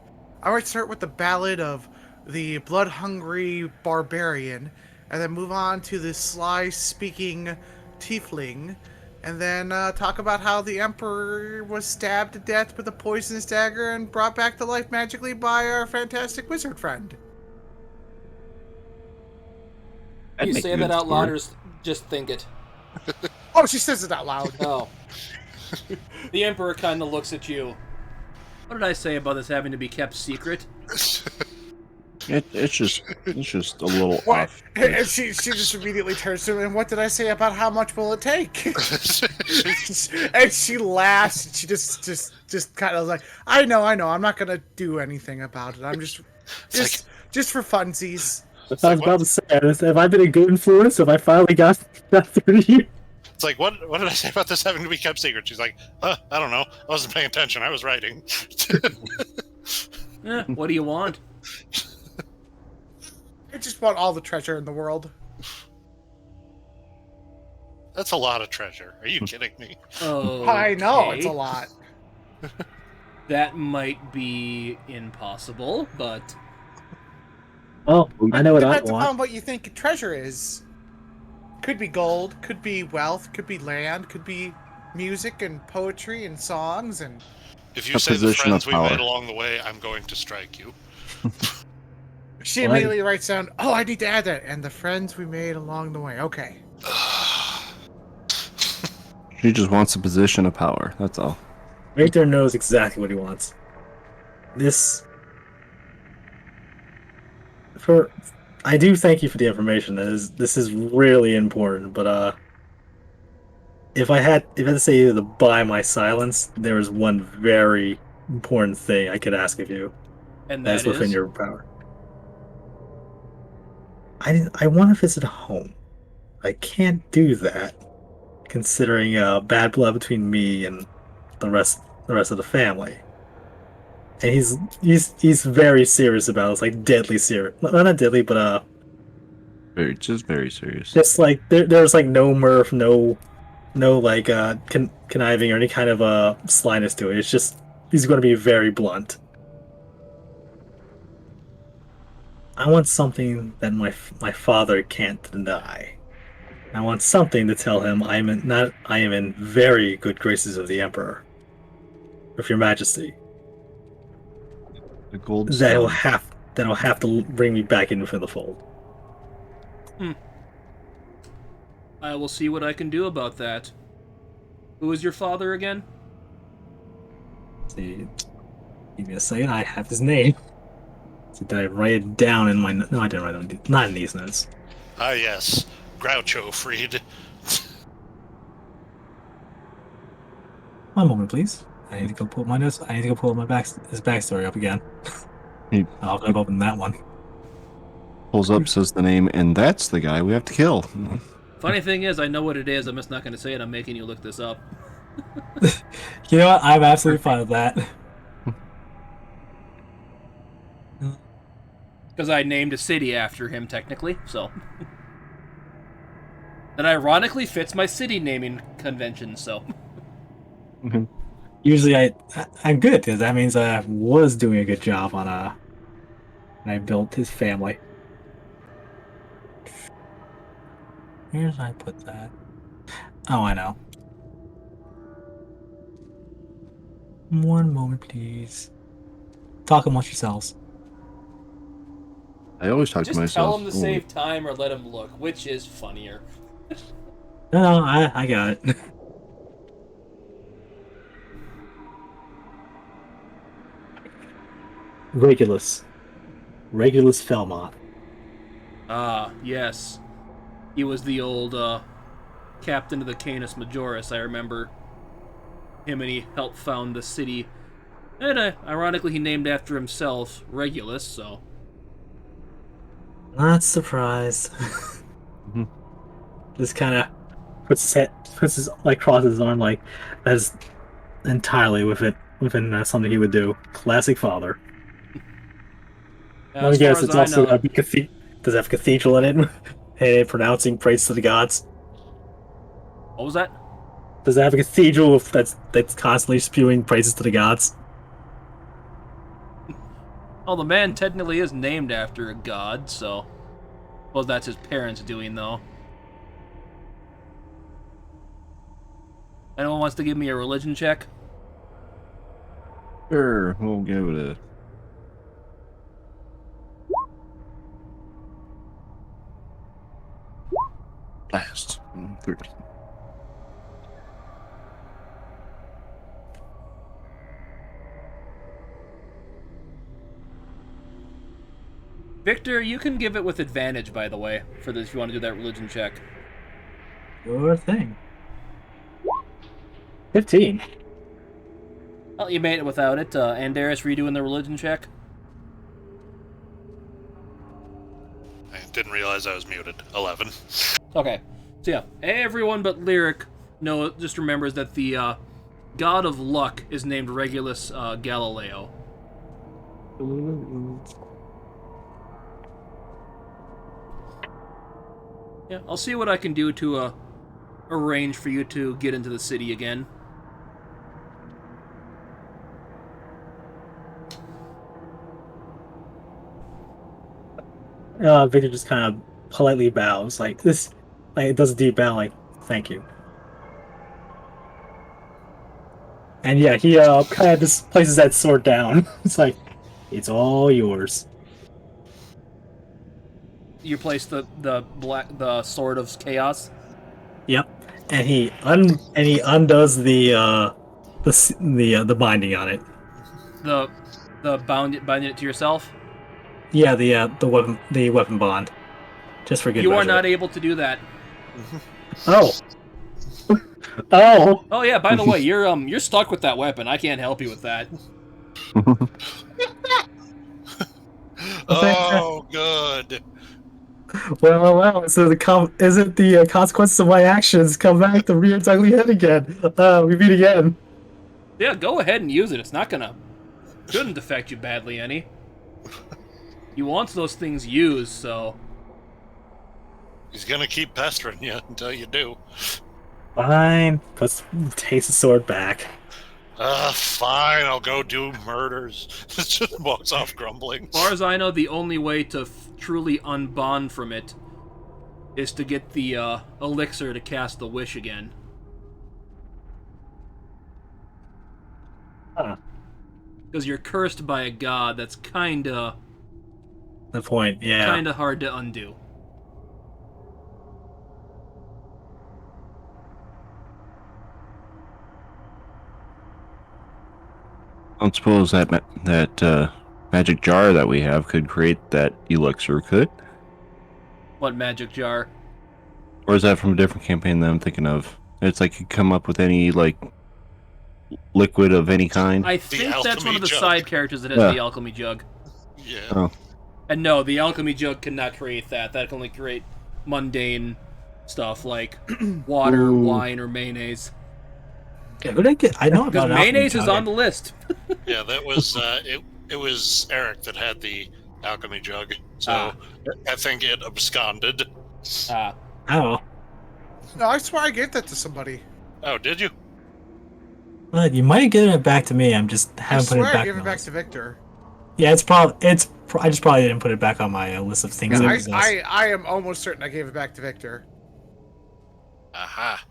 I might start with the ballad of the blood-hungry barbarian, and then move on to the sly-speaking tiefling, and then talk about how the Emperor was stabbed to death with a poisonous dagger and brought back to life magically by our fantastic wizard friend.
You say that out loud or just think it?
Oh, she says it out loud.
Oh. The Emperor kind of looks at you. What did I say about this having to be kept secret?
It's just a little
What?
off.
And she just immediately turns to him, and what did I say about how much will it take? And she laughs, and she just kind of like, I know, I'm not gonna do anything about it. I'm just for funsies.
That's what I was about to say. Have I been a good influence? Have I finally got through to you?
It's like, what did I say about this having to be kept secret? She's like, I don't know. I wasn't paying attention. I was writing.
What do you want?
I just want all the treasure in the world.
That's a lot of treasure. Are you kidding me?
Oh,
I know, it's a lot.
That might be impossible, but...
Oh, I know what I
Depends
want.
upon what you think treasure is. Could be gold, could be wealth, could be land, could be music and poetry and songs and...
If you say the friends we made along the way, I'm going to strike you.
She immediately writes down, oh, I need to add that, and the friends we made along the way. Okay.
She just wants a position of power. That's all.
Victor knows exactly what he wants. I do thank you for the information. This is really important, but if I had to say either to buy my silence, there is one very important thing I could ask of you.
And
that's within your power. I want to visit home. I can't do that, considering bad blood between me and the rest of the family. And he's very serious about it. It's like deadly serious. Not deadly, but
Just very serious.
just like there's like no mirth, no like conniving or any kind of slyness to it. It's just he's going to be very blunt. I want something that my father can't deny. I want something to tell him I am in very good graces of the Emperor. Of your Majesty.
The gold
That'll
stone.
have to bring me back into the fold.
I will see what I can do about that. Who is your father again?
See, give me a second. I have his name. So did I write it down in my? No, I didn't write it down. Not in these notes.
Ah, yes. Groucho Freed.
One moment, please. I need to go pull up my notes. I need to go pull up his backstory up again.
He
I've opened that one.
pulls up, says the name, and that's the guy we have to kill.
Funny thing is, I know what it is. I'm just not going to say it. I'm making you look this up.
You know what? I'm absolutely fine with that.
Because I named a city after him, technically, so. That ironically fits my city naming convention, so.
Usually I'm good because that means I was doing a good job on when I built his family. Where did I put that? Oh, I know. One moment, please. Talk amongst yourselves.
I always talk to
Just
myself.
tell him to save time or let him look. Which is funnier?
No, I got it. Regulus Felmont.
Ah, yes. He was the old captain of the Canis Majoris. I remember him, and he helped found the city. And ironically, he named after himself Regulus, so.
Not surprised. Just kind of puts his crosses his arm like as entirely within something he would do. Classic father. Let me guess, it's also a does it have cathedral in it? Hey, pronouncing praise to the gods.
What was that?
Does it have a cathedral that's constantly spewing praises to the gods?
Oh, the man technically is named after a god, so. Well, that's his parents doing, though. Anyone wants to give me a religion check?
Sure, we'll give it a. Last 13.
Victor, you can give it with advantage, by the way, for this if you want to do that religion check.
Sure thing. 15.
Well, you made it without it. Andarius, redoing the religion check?
I didn't realize I was muted. 11.
Okay. So yeah, everyone but Lyric just remembers that the god of luck is named Regulus Galileo. Yeah, I'll see what I can do to arrange for you to get into the city again.
Victor just kind of politely bows, like it does a deep bow, like thank you. And yeah, he kind of just places that sword down. It's like, it's all yours.
You place the sword of chaos.
Yep. And he undoes the binding on it.
The binding it to yourself.
Yeah, the weapon bond. Just for good
You
measure.
are not able to do that.
Oh. Oh.
Oh yeah, by the way, you're stuck with that weapon. I can't help you with that.
Oh, good.
Well. So isn't the consequences of my actions come back to rear its ugly head again? We meet again.
Yeah, go ahead and use it. It's not shouldn't affect you badly any. You want those things used, so.
He's gonna keep pestering you until you do.
Fine. Takes the sword back.
Fine, I'll go do murders. Just walks off grumbling.
As far as I know, the only way to truly unbond from it is to get the elixir to cast the wish again.
Huh.
Because you're cursed by a god that's kinda
The point, yeah.
hard to undo.
I don't suppose that magic jar that we have could create that elixir, could it?
What magic jar?
Or is that from a different campaign that I'm thinking of? It's like you come up with any like liquid of any kind.
I think that's one of the
jug.
side characters that has
Yeah.
the alchemy jug.
Yeah.
Oh,
And no, the alchemy jug cannot create that. That can only create mundane stuff like water,
Ooh.
wine, or mayonnaise.
Yeah, who did I get? I know
Because
about
mayonnaise
alchemy
is
jug.
on the list.
Yeah, that was it was Eric that had the alchemy jug. So I think it absconded.
Ah,
Oh,
No, I swear I gave that to somebody.
Oh, did you?
well, you might have given it back to me. I'm just
I
haven't put
swear
it back.
I gave
on
it
the
back
list.
to Victor.
Yeah, I just probably didn't put it back on my list of things.
Yeah,
I possess.
I am almost certain I gave it back to Victor.
Aha.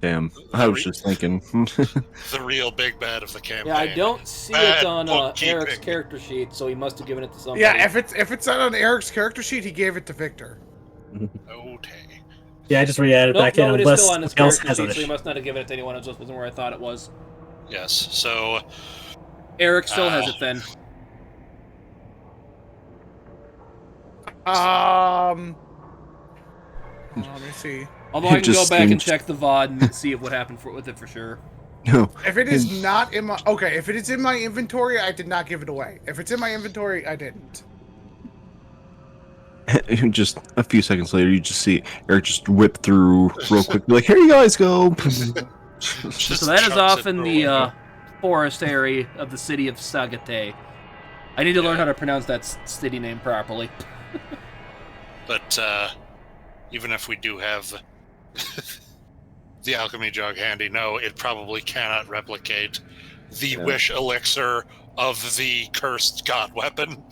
damn. I was just thinking.
The real big bad of the campaign.
yeah, I don't see
Bad
it on
bookkeeping.
Eric's character sheet, so he must have given it to somebody.
Yeah, if it's not on Eric's character sheet, he gave it to Victor.
Okay.
Yeah, I just re-added
Nope,
back in
no, it is
unless
still on his
somebody else
character
has
sheet,
it.
so he must not have given it to anyone. It just wasn't where I thought it was.
Yes. So
Eric still has it then.
Let me see.
Although I
It
can go
just
back and
seems-
check the VOD and see what happened with it for sure.
No.
If it is not in my if it is in my inventory, I did not give it away. If it's in my inventory, I didn't.
Just a few seconds later, you just see Eric just whip through real quick, like, "Here you guys go."
So that is off in the forest area of the city of Sagate. I need to learn how to pronounce that city name properly.
But even if we do have the alchemy jug handy, no, it probably cannot replicate the wish elixir of the cursed god weapon.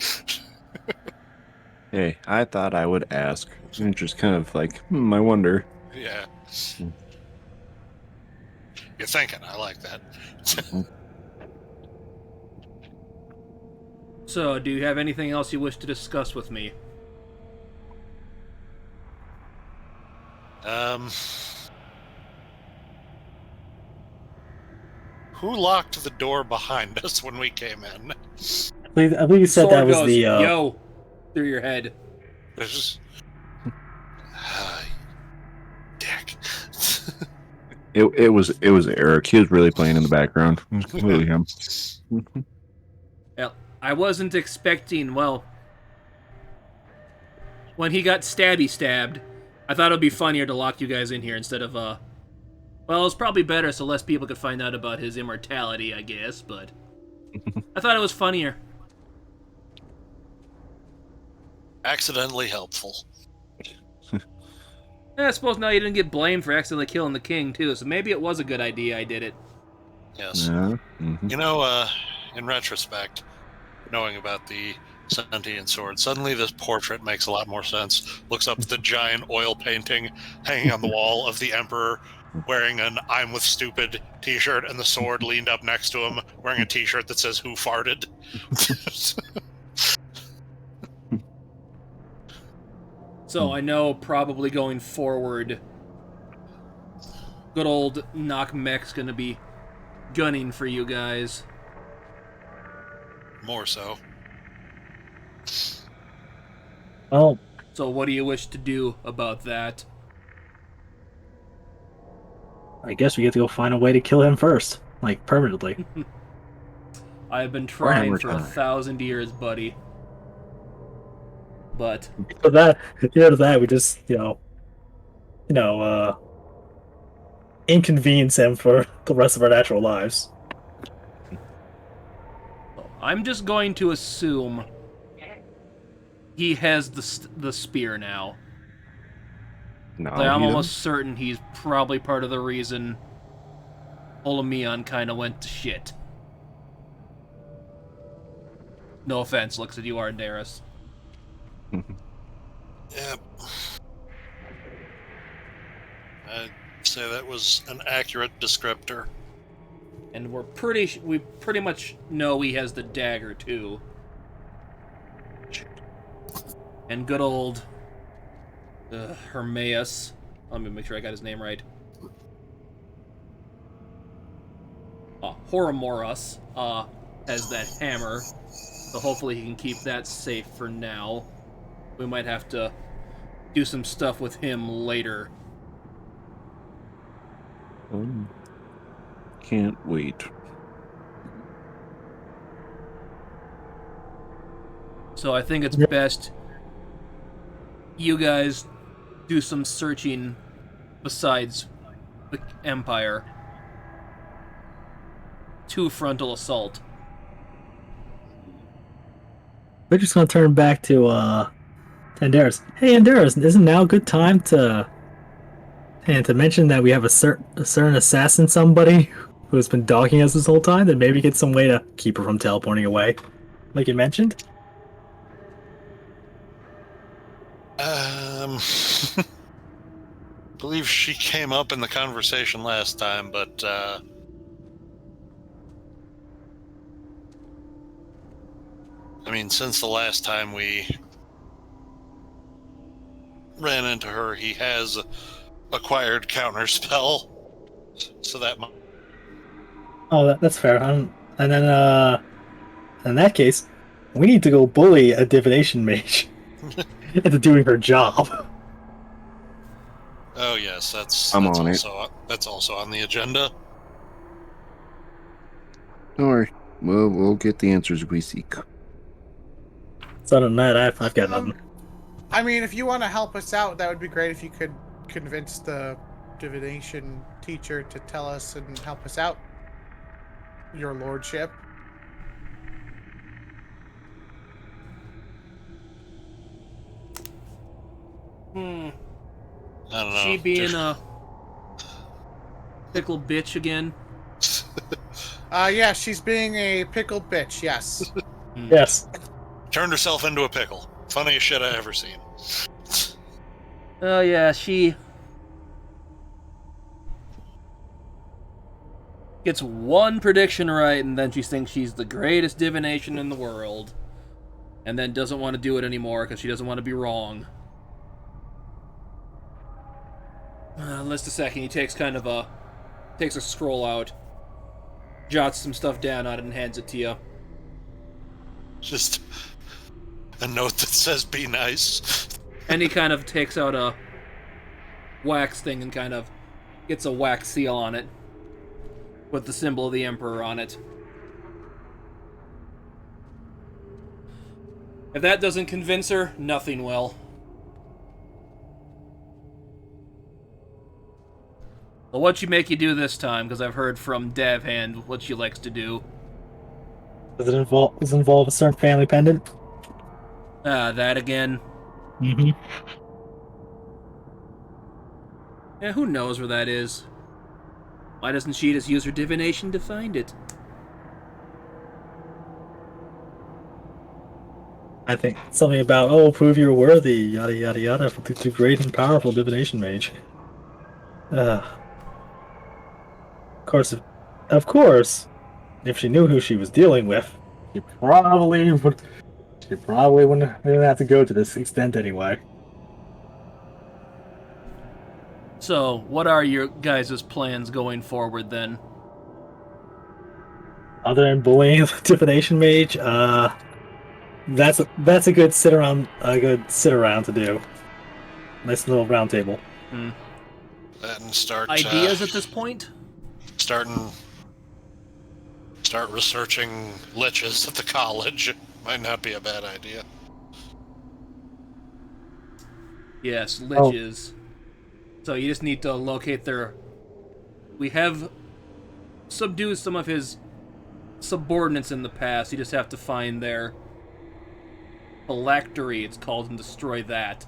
Hey, I thought I would ask. And just kind of like, I wonder.
Yeah. You're thinking, I like that.
So, do you have anything else you wish to discuss with me?
Who locked the door behind us when we came in?
I believe you said
Sword
that was
goes,
the.
yo, through your head.
There's just... Dick.
It was Eric. He was really playing in the background. It was completely him.
Well, I wasn't expecting, well... When he got stabbed, I thought it would be funnier to lock you guys in here instead of, well, it's probably better so less people could find out about his immortality, I guess, but... I thought it was funnier.
Accidentally helpful.
Yeah, I suppose now you didn't get blamed for accidentally killing the king, too, so maybe it was a good idea I did it.
Yes.
Yeah.
You know, in retrospect, knowing about the sentient sword, suddenly this portrait makes a lot more sense. Looks up at the giant oil painting hanging on the wall of the emperor, wearing an "I'm with stupid" t-shirt, and the sword leaned up next to him, wearing a t-shirt that says "Who farted?"
So I know probably going forward, good old Knock Mech's gonna be gunning for you guys.
More so.
Well,
So what do you wish to do about that?
I guess we get to go find a way to kill him first, like permanently.
I've been trying
hammer
for
time.
1,000 years, buddy. But
For that, we just inconvenience him for the rest of our natural lives.
I'm just going to assume he has the spear now.
No,
Like, I'm
he
almost certain he's probably part of the reason Olamion kind of went to shit. No offense, looks at you, Ardaris.
Yep. I'd say that was an accurate descriptor.
And we pretty much know he has the dagger too. And good old Hermaeus. Let me make sure I got his name right. Horomoros has that hammer, so hopefully he can keep that safe for now. We might have to do some stuff with him later.
Can't wait.
So I think it's best you guys do some searching besides the Empire. 2 frontal assault.
We're just gonna turn back to Andaris. Hey Andaris, isn't now a good time to mention that we have a certain assassin, somebody who has been dogging us this whole time, that maybe get some way to keep her from teleporting away, like you mentioned?
Believe she came up in the conversation last time, but I mean, since the last time we ran into her, he has acquired counterspell, so that might...
Oh, that's fair. And then, in that case, we need to go bully a divination mage into doing her job.
Oh yes, that's
I'm
also
on it.
That's also on the agenda.
Don't worry. We'll get the answers we seek.
So other than that, I've got nothing.
I mean, if you want to help us out, that would be great if you could convince the divination teacher to tell us and help us out. Your lordship.
I don't know.
She being a pickle bitch again.
Yeah, she's being a pickle bitch, yes.
Yes.
Turned herself into a pickle. Funniest shit I ever seen.
Oh yeah, she gets one prediction right, and then she thinks she's the greatest divination in the world, and then doesn't want to do it anymore because she doesn't want to be wrong. Just a second, he takes a scroll out, jots some stuff down on it, and hands it to you.
Just a note that says "be nice."
And he kind of takes out a wax thing and kind of gets a wax seal on it with the symbol of the Emperor on it. If that doesn't convince her, nothing will. Well, what'd she make you do this time? Because I've heard from Davhand what she likes to do.
Does it involve a certain family pendant?
That again.
Mm-hmm.
Yeah, who knows where that is? Why doesn't she just use her divination to find it?
I think something about, prove you're worthy, yada yada yada, for the great and powerful divination mage. Of course, if she knew who she was dealing with, she probably wouldn't have to go to this extent anyway.
So, what are your guys' plans going forward then?
Other than bullying the divination mage, that's a good sit around to do. Nice little round table.
And start
Ideas at this point?
Start researching liches at the college. Might not be a bad idea.
Yes, liches. So you just need to locate their... We have subdued some of his subordinates in the past. You just have to find their phylactery, it's called, and destroy that.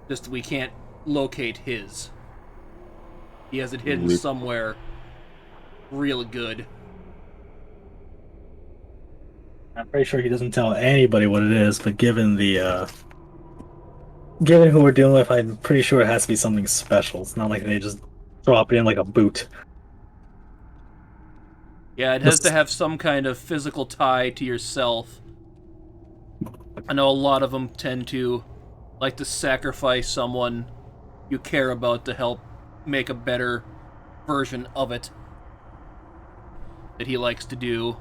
Just we can't locate his. He has it hidden somewhere real good.
I'm pretty sure he doesn't tell anybody what it is, but given the given who we're dealing with, I'm pretty sure it has to be something special. It's not like they just drop it in like a boot.
Yeah, it has to have some kind of physical tie to yourself. I know a lot of them tend to like to sacrifice someone you care about to help make a better version of it that he likes to do.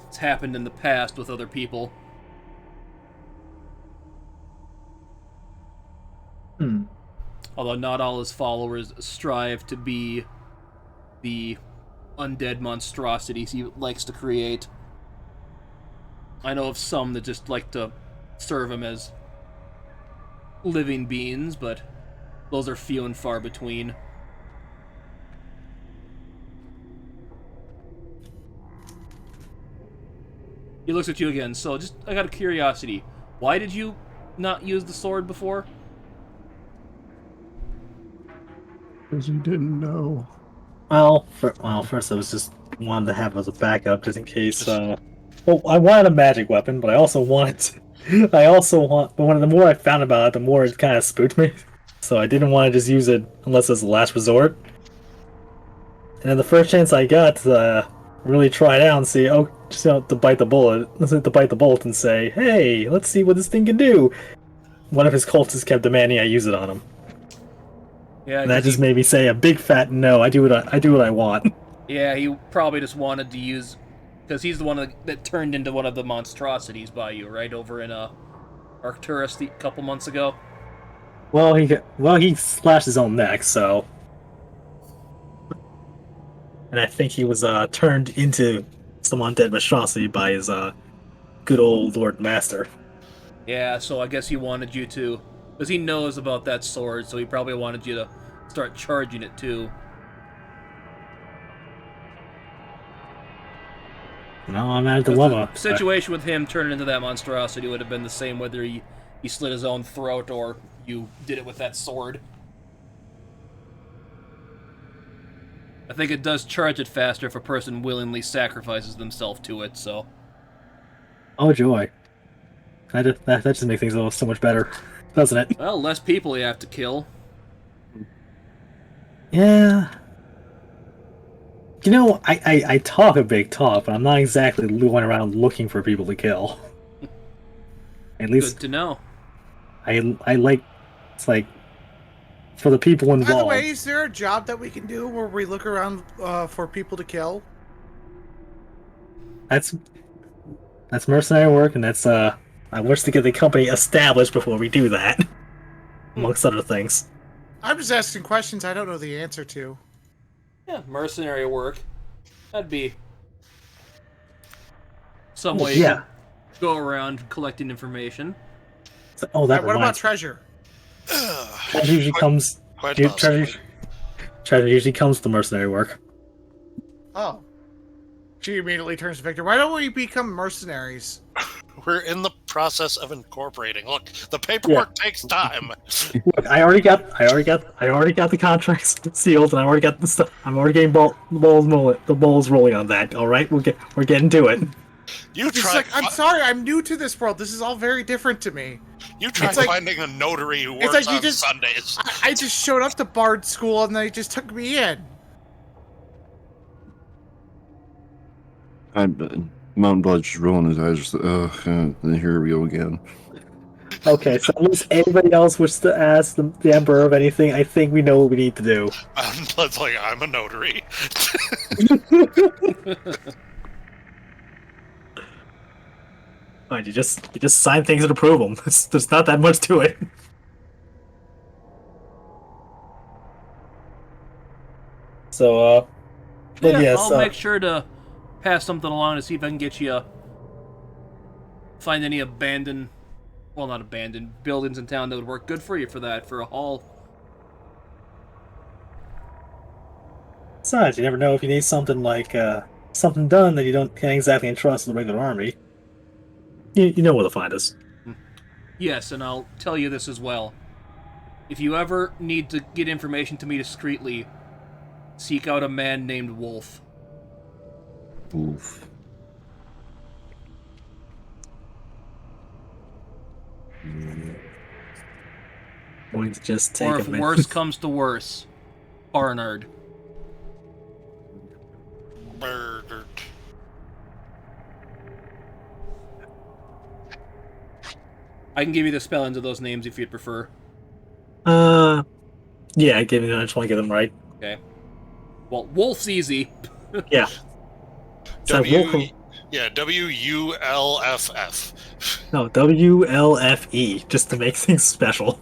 It's happened in the past with other people. Although not all his followers strive to be the undead monstrosities he likes to create. I know of some that just like to serve him as living beings, but those are few and far between. He looks at you again, so just, I got a curiosity. Why did you not use the sword before?
Because you didn't know.
Well, first I was just wanted to have as a backup just in case. Well, I wanted a magic weapon, but I also wanted. But the more I found about it, the more it kind of spooked me. So I didn't want to just use it unless it's the last resort. And then the first chance I got to really try it out and see, to bite the bullet. To bite the bullet and say, hey, let's see what this thing can do. One of his cultists kept demanding I use it on him.
Yeah,
And that just made me say a big fat no. I do what I want.
Yeah, he probably just wanted to use, because he's the one that turned into one of the monstrosities by you, right, over in Arcturus a couple months ago.
Well, he slashed his own neck, so. And I think he was turned into some undead monstrosity by his good old Lord Master.
Yeah, so I guess he wanted you to, because he knows about that sword, so he probably wanted you to start charging it too.
No, I'm at a dilemma.
The situation with him turning into that monstrosity would have been the same whether he slit his own throat or you did it with that sword. I think it does charge it faster if a person willingly sacrifices themselves to it, so.
Oh joy. That just makes things so much better, doesn't it?
Well, less people you have to kill.
Yeah. You know, I talk a big talk, but I'm not exactly going around looking for people to kill. At least
Good to know.
I like, it's like, for the people involved.
By the way, is there a job that we can do where we look around for people to kill?
That's mercenary work, and that's I wish to get the company established before we do that, amongst other things.
I'm just asking questions I don't know the answer to.
Yeah, mercenary work. That'd be some way
Yeah.
to go around collecting information.
So, that
What about
reminds me.
treasure?
Treasure usually comes.
Quite
Treasure,
possibly.
treasure usually comes to mercenary work.
Oh. She immediately turns to Victor. Why don't we become mercenaries?
We're in the process of incorporating. Look, the paperwork takes time.
Look, I already got the contracts sealed, and I already got the stuff. I'm already getting the balls rolling on that. All right, we're getting to it.
You
It's
tried.
like, I'm sorry, I'm new to this world. This is all very different to me.
You tried
it's like-
finding a notary who
it's
works
like you
on
just-
Sundays.
I just showed up to Bard School and they just took me in.
Mountain Blood just rolling his eyes. Just, here we go again.
Okay, so unless anybody else wishes to ask the Emperor of anything, I think we know what we need to do.
Blood's like, I'm a notary.
Fine, you just sign things and approve them. There's not that much to it. So, but
Yeah,
yes,
I'll make sure to pass something along to see if I can get you find any abandoned, well, not abandoned, buildings in town that would work good for you for a hall.
besides, you never know if you need something like something done that you can't exactly entrust to the regular army. You know where to find us.
Yes, and I'll tell you this as well. If you ever need to get information to me discreetly, seek out a man named Wolf.
Oof.
Going to just take
Or
a
if
minute.
worse comes to worse, Barnard.
Murdered.
I can give you the spellings of those names if you'd prefer.
Yeah, I just want to get them right.
Okay. Well, Wolf's easy.
Yeah. So Wolf,
WULFF.
no, WLFE, just to make things special.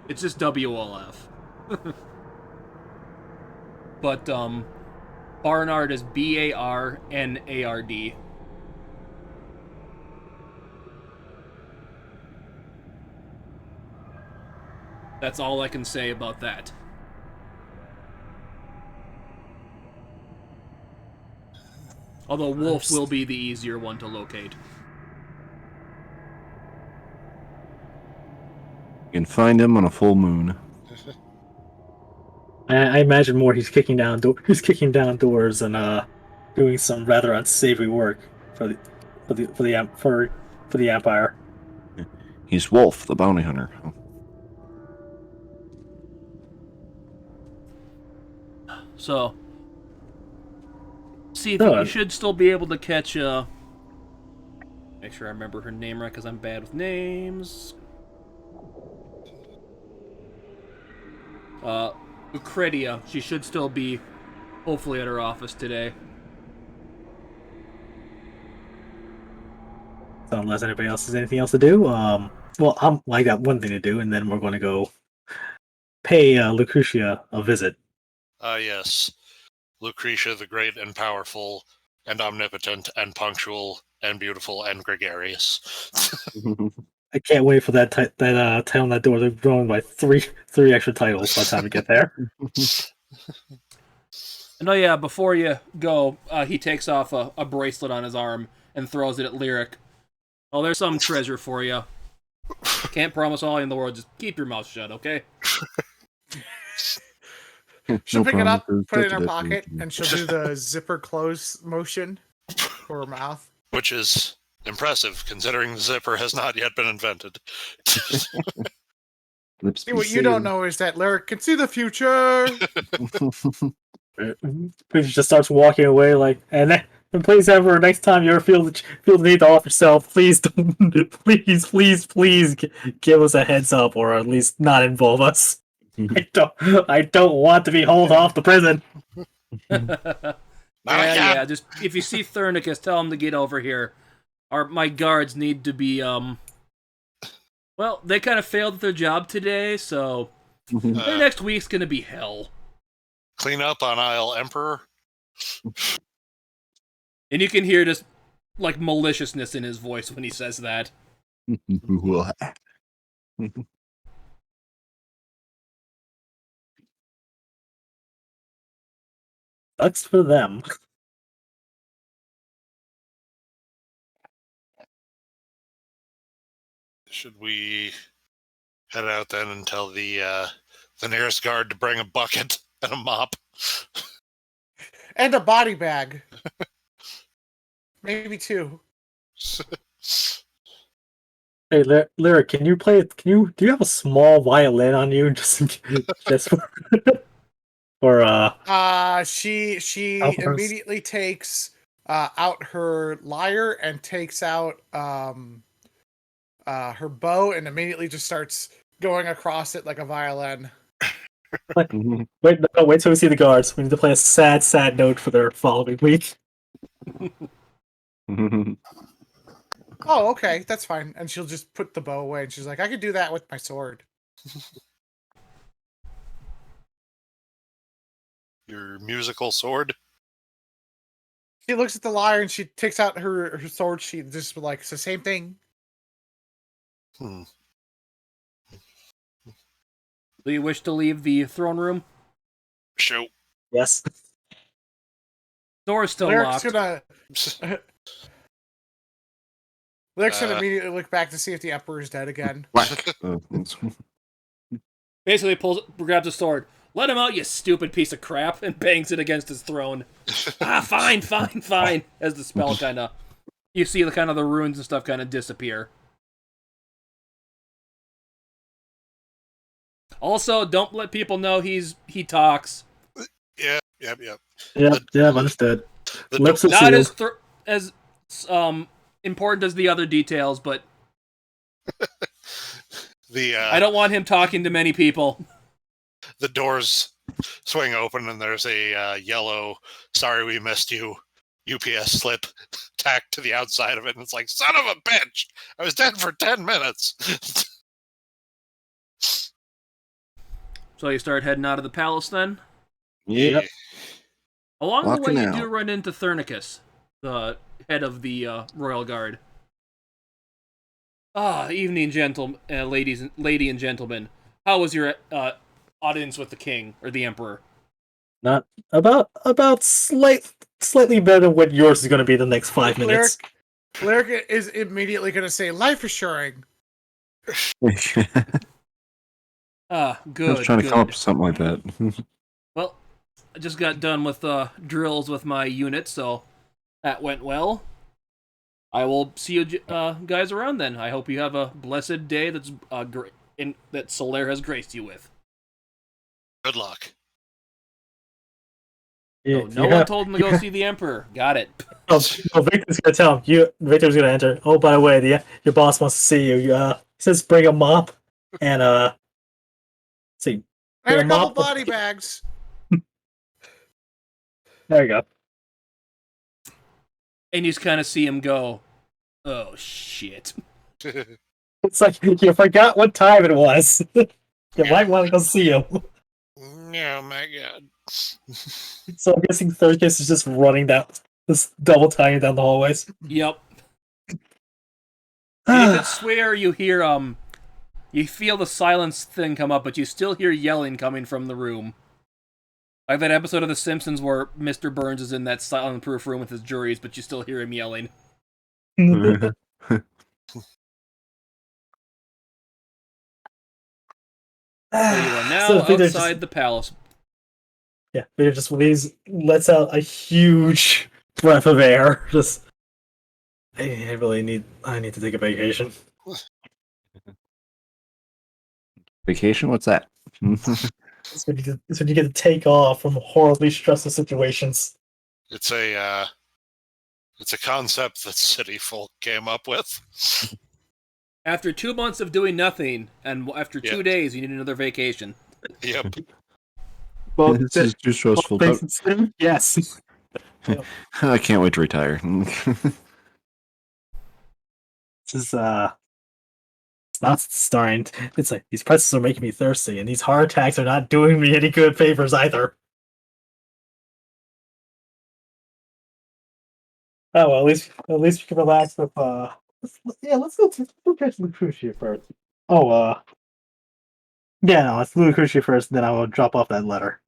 It's just WLF. But, Barnard is BARNARD. That's all I can say about that. Although Wolf will be the easier one to locate.
You can find him on a full moon.
I imagine more he's kicking down doors and doing some rather unsavory work for the Empire.
He's Wolf, the bounty hunter.
So, see,
No,
you should still be able to catch, make sure I remember her name right, because I'm bad with names. Lucretia. She should still be, hopefully, at her office today.
So unless anybody else has anything else to do, well, I got one thing to do, and then we're going to go pay Lucretia a visit.
Yes. Lucretia the Great and Powerful and Omnipotent and Punctual and Beautiful and Gregarious.
I can't wait for that title on that door. They're growing by three extra titles by the time we get there.
And oh yeah, before you go, he takes off a bracelet on his arm and throws it at Lyric. Oh, there's some treasure for you. Can't promise all in the world. Just keep your mouth shut, okay?
She'll pick it up,
promises,
put it in her
touch
pocket, and she'll do the zipper close motion for her mouth.
Which is impressive, considering the zipper has not yet been invented.
Lips
See, what you don't know is that Lyric can see the future.
Lucretia just starts walking away like, and please, ever next time you ever feel the need to off yourself, please don't, please give us a heads up, or at least not involve us. I don't want to be hauled off to prison.
Yeah. Just if you see Thurnicus, tell him to get over here. My guards need to be well, they kind of failed at their job today, so their next week's gonna be hell.
Clean up on Isle Emperor.
And you can hear just like maliciousness in his voice when he says that.
Sucks for them.
Should we head out then and tell the nearest guard to bring a bucket and a mop?
And a body bag. Maybe two.
Hey, Lyric, do you have a small violin on you just for
She
Alphonse.
immediately takes out her lyre and takes out her bow and immediately just starts going across it like a violin.
wait till we see the guards. We need to play a sad note for their following week.
Oh, okay, that's fine. And she'll just put the bow away and she's like, I could do that with my sword.
Your musical sword?
She looks at the lyre and she takes out her sword. She just like, it's the same thing.
Do you wish to leave the throne room?
Shoot.
Yes.
Door's still
Lyric's
locked.
gonna immediately look back to see if the Emperor's dead again.
Basically grabs a sword. Let him out, you stupid piece of crap, and bangs it against his throne. Fine. As the spell kind of You see the kind of the ruins and stuff kind of disappear. Also, don't let people know he talks.
Yep.
Yep, understood.
The
Lips are
Not
sealed.
as important as the other details, but I don't want him talking to many people.
The doors swing open and there's a yellow "Sorry we missed you" UPS slip tacked to the outside of it, and it's like, son of a bitch! I was dead for 10 minutes.
So you start heading out of the palace then?
Yep.
Along the
Walking
way, you
out.
do run into Thernicus, the head of the royal guard. Evening, lady and gentlemen. How was your audience with the king or the emperor?
Not about slightly better than what yours is going to be the next 5 minutes.
Lyric is immediately going to say, life assuring.
I
Good.
was trying to
good.
come up with something like that.
Well, I just got done with drills with my unit, so that went well. I will see you guys around then. I hope you have a blessed day that Solaire has graced you with.
Good luck.
So no one told him to go see the Emperor. Got it.
Oh, Victor's gonna tell him. Victor's gonna enter. Oh, by the way, your boss wants to see you. He says bring a mop and see.
And a
Bring
couple
mop.
body bags.
There you go.
And you just kind of see him go, oh shit.
It's like you forgot what time it was. You might want to go see him.
Oh my god.
So I'm guessing Third Kiss is just running down, just double timing down the hallways.
Yep. You could swear you hear you feel the silence thing come up, but you still hear yelling coming from the room. Like that episode of The Simpsons where Mr. Burns is in that silent-proof room with his juries, but you still hear him yelling. So you are now outside the palace.
Yeah, Peter just lets out a huge breath of air. Just, I need to take a vacation.
Vacation? What's that?
It's when you get to take off from horribly stressful situations.
It's a concept that city folk came up with.
After 2 months of doing nothing, and after 2 days, you need another vacation.
Yep.
Well,
This is too stressful.
Yes.
I can't wait to retire.
This is it's not starting. It's like these pretzels are making me thirsty, and these heart attacks are not doing me any good favors either. Oh well, at least we can relax with let's go catch Lucretia first. Let's Lucretia first, and then I will drop off that letter.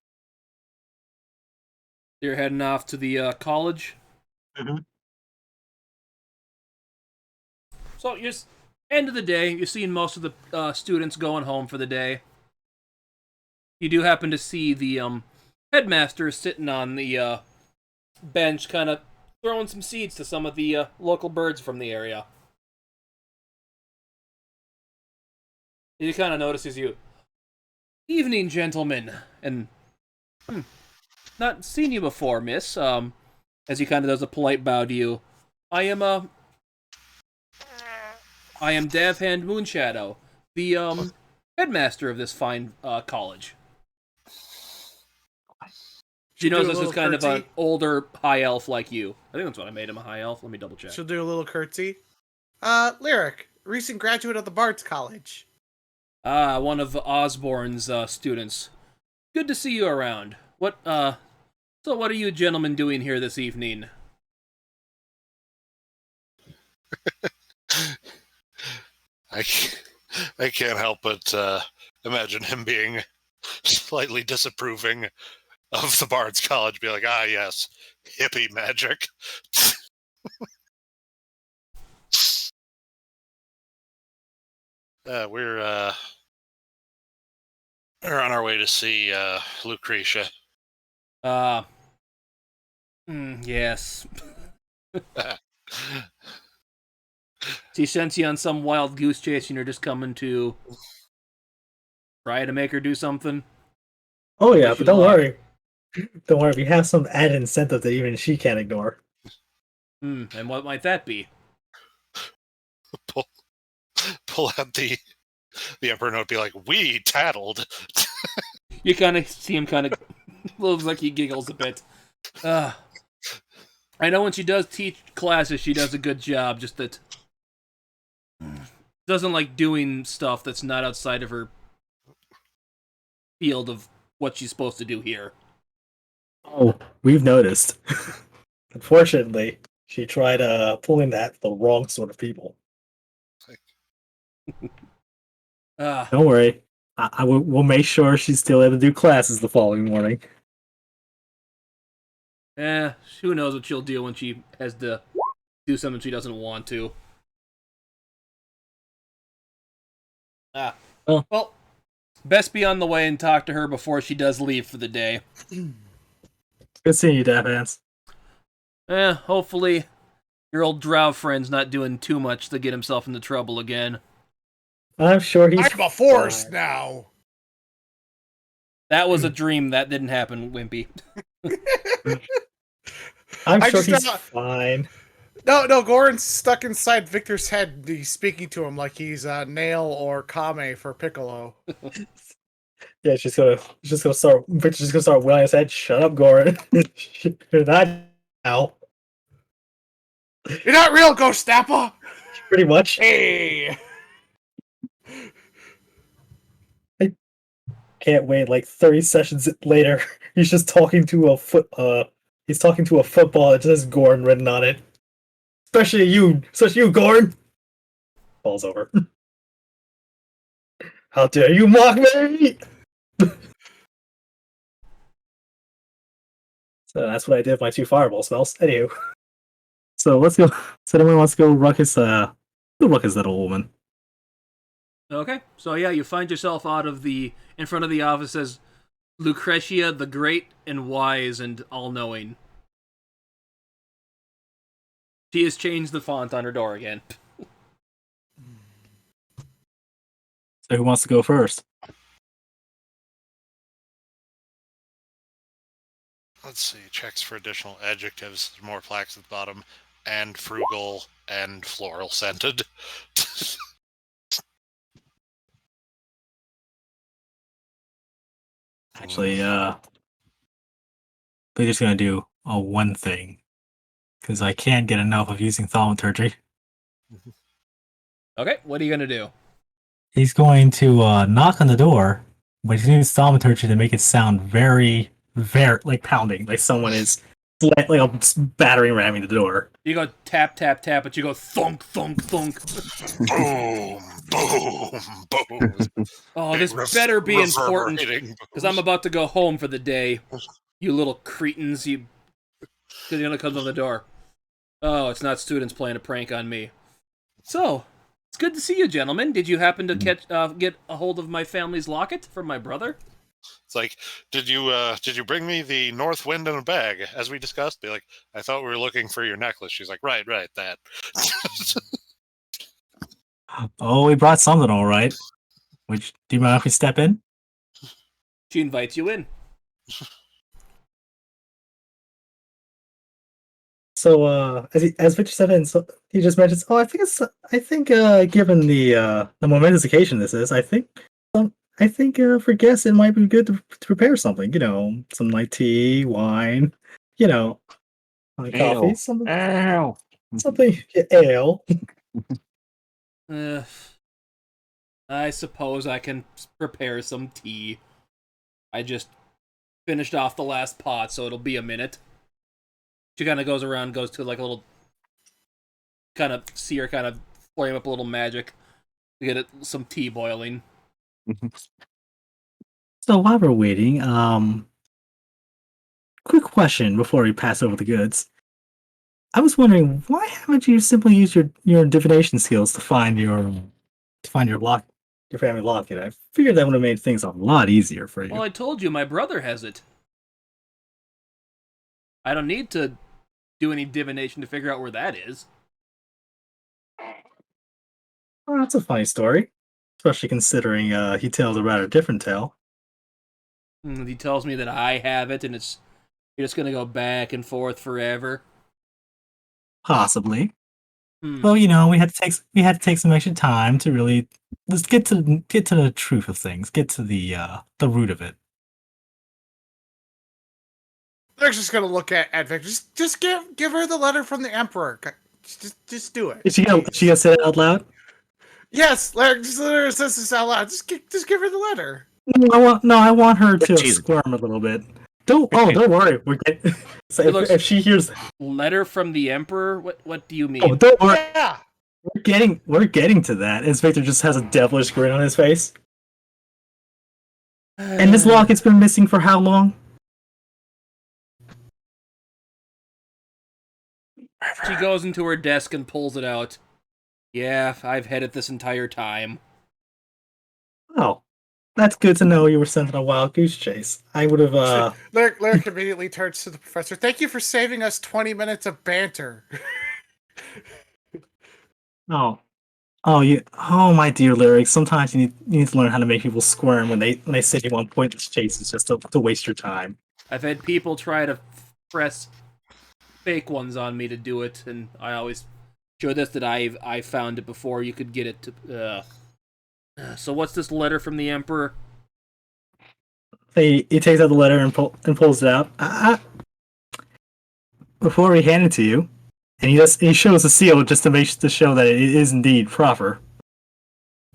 You're heading off to the college.
Mm-hmm.
So end of the day, you're seeing most of the students going home for the day. You do happen to see the headmaster sitting on the bench, kind of throwing some seeds to some of the local birds from the area. He kind of notices you. Evening, gentlemen, and not seen you before, miss. As he kind of does a polite bow to you. I am Davhand Moonshadow, the headmaster of this fine college. She knows this is kind of an older high elf like you. I think that's what I made him, a high elf. Let me double check.
She'll do a little curtsy. Lyric, recent graduate of the Bards College.
One of Osborne's students. Good to see you around. So what are you gentlemen doing here this evening?
I can't help but imagine him being slightly disapproving of the Bard's College, be like, yes, hippie magic. We're on our way to see Lucretia.
Yes. She sends you on some wild goose chase and you're just coming to try to make her do something.
Oh yeah,
Wish
but
you
don't
luck.
worry. Don't worry, we have some added incentive that even she can't ignore.
And what might that be?
Pull out the Emperor note, be like, "We tattled."
You kind of see him kind of looks like he giggles a bit. I know when she does teach classes, she does a good job. Just that doesn't like doing stuff that's not outside of her field of what she's supposed to do here.
Oh, we've noticed. Unfortunately, she tried pulling that for the wrong sort of people. Don't worry, we'll make sure she's still able to do classes the following morning.
Who knows what she'll do when she has to do something she doesn't want to. Well, best be on the way and talk to her before she does leave for the day.
Good seeing you, Dap Hands.
Hopefully your old drow friend's not doing too much to get himself into trouble again.
I'm sure he's
I'm a force
fine.
now.
That was a dream. That didn't happen, Wimpy.
I'm
I
sure
just
he's
don't-
fine.
No, Goran's stuck inside Victor's head. He's speaking to him like he's Nail or Kame for Piccolo.
Yeah, Victor's just gonna start wailing his head. Shut up, Goran. You're not now.
You're not real, Ghost Nappa!
Pretty much.
Hey!
Can't wait. Like 30 sessions later, he's just talking to a he's talking to a football that just says Goran written on it. Especially you, Goran. Falls over. How dare you mock me? So that's what I did with my 2 fireball spells. Anywho. So let's go. So anyone wants to go ruckus that old woman.
Okay, so yeah, you find yourself in front of the office as Lucretia the Great and Wise and All-Knowing. She has changed the font on her door again.
So who wants to go first?
Let's see. Checks for additional adjectives. There's more plaques at the bottom. And frugal and floral scented.
Actually, we're just gonna do one thing. Because I can't get enough of using thaumaturgy.
Okay, what are you gonna do?
He's going to knock on the door, but he's using thaumaturgy to make it sound very, very like pounding, like someone is like a battering ramming the door.
You go tap, tap, tap, but you go thunk, thunk, thunk.
Boom, boom, boom.
Oh, this better be important, because I'm about to go home for the day. You little cretins, Because you're gonna come to the door. Oh, it's not students playing a prank on me. So, it's good to see you, gentlemen. Did you happen to get a hold of my family's locket from my brother?
It's like, did you bring me the north wind in a bag, as we discussed? Be like, I thought we were looking for your necklace. She's like, right, that.
Oh, we brought something, all right. Which do you mind if we step in?
She invites you in.
So, as Victor said, so he just mentions, "Oh, I think, given the momentous occasion this is, I think, for guests it might be good to prepare something. You know, some like tea, wine, you know, coffee, something, ale.
I suppose I can prepare some tea. I just finished off the last pot, so it'll be a minute." She kind of goes to like a little, kind of see her kind of flame up a little magic to get some tea boiling.
So while we're waiting, quick question before we pass over the goods. I was wondering, why haven't you simply used your divination skills to find your family locket? I figured that would have made things a lot easier for you.
Well, I told you, my brother has it. I don't need to do any divination to figure out where that is.
Well, that's a funny story, especially considering he tells a rather different tale.
And he tells me that I have it, and you're just gonna go back and forth forever.
Possibly.
Hmm.
Well, we had to take some extra time to really let's get to the truth of things, get to the root of it.
They're just gonna look at Victor. Just give her the letter from the Emperor. Just do it.
Is she gonna say it out loud?
Yes, Larry, just let her says this out loud. Just give her the letter.
I want her to
Jesus.
squirm a little bit. Don't worry. So if she hears,
Letter from the Emperor? What do you mean?
oh, don't worry.
Yeah.
We're getting to that. As Victor just has a devilish grin on his face. And this locket's been missing for how long?
She goes into her desk and pulls it out. Yeah, I've had it this entire time.
Oh, that's good to know you were sent on a wild goose chase. I would have,
Lyric immediately turns to the professor. Thank you for saving us 20 minutes of banter.
Oh, my dear Lyric. Sometimes you need to learn how to make people squirm when they send you on pointless chases just to waste your time.
I've had people try to press fake ones on me to do it, and I always show this that I found it before you could get it to. So what's this letter from the Emperor?
He takes out the letter and pulls it out. Before we hand it to you, and he shows the seal just to show that it is indeed proper.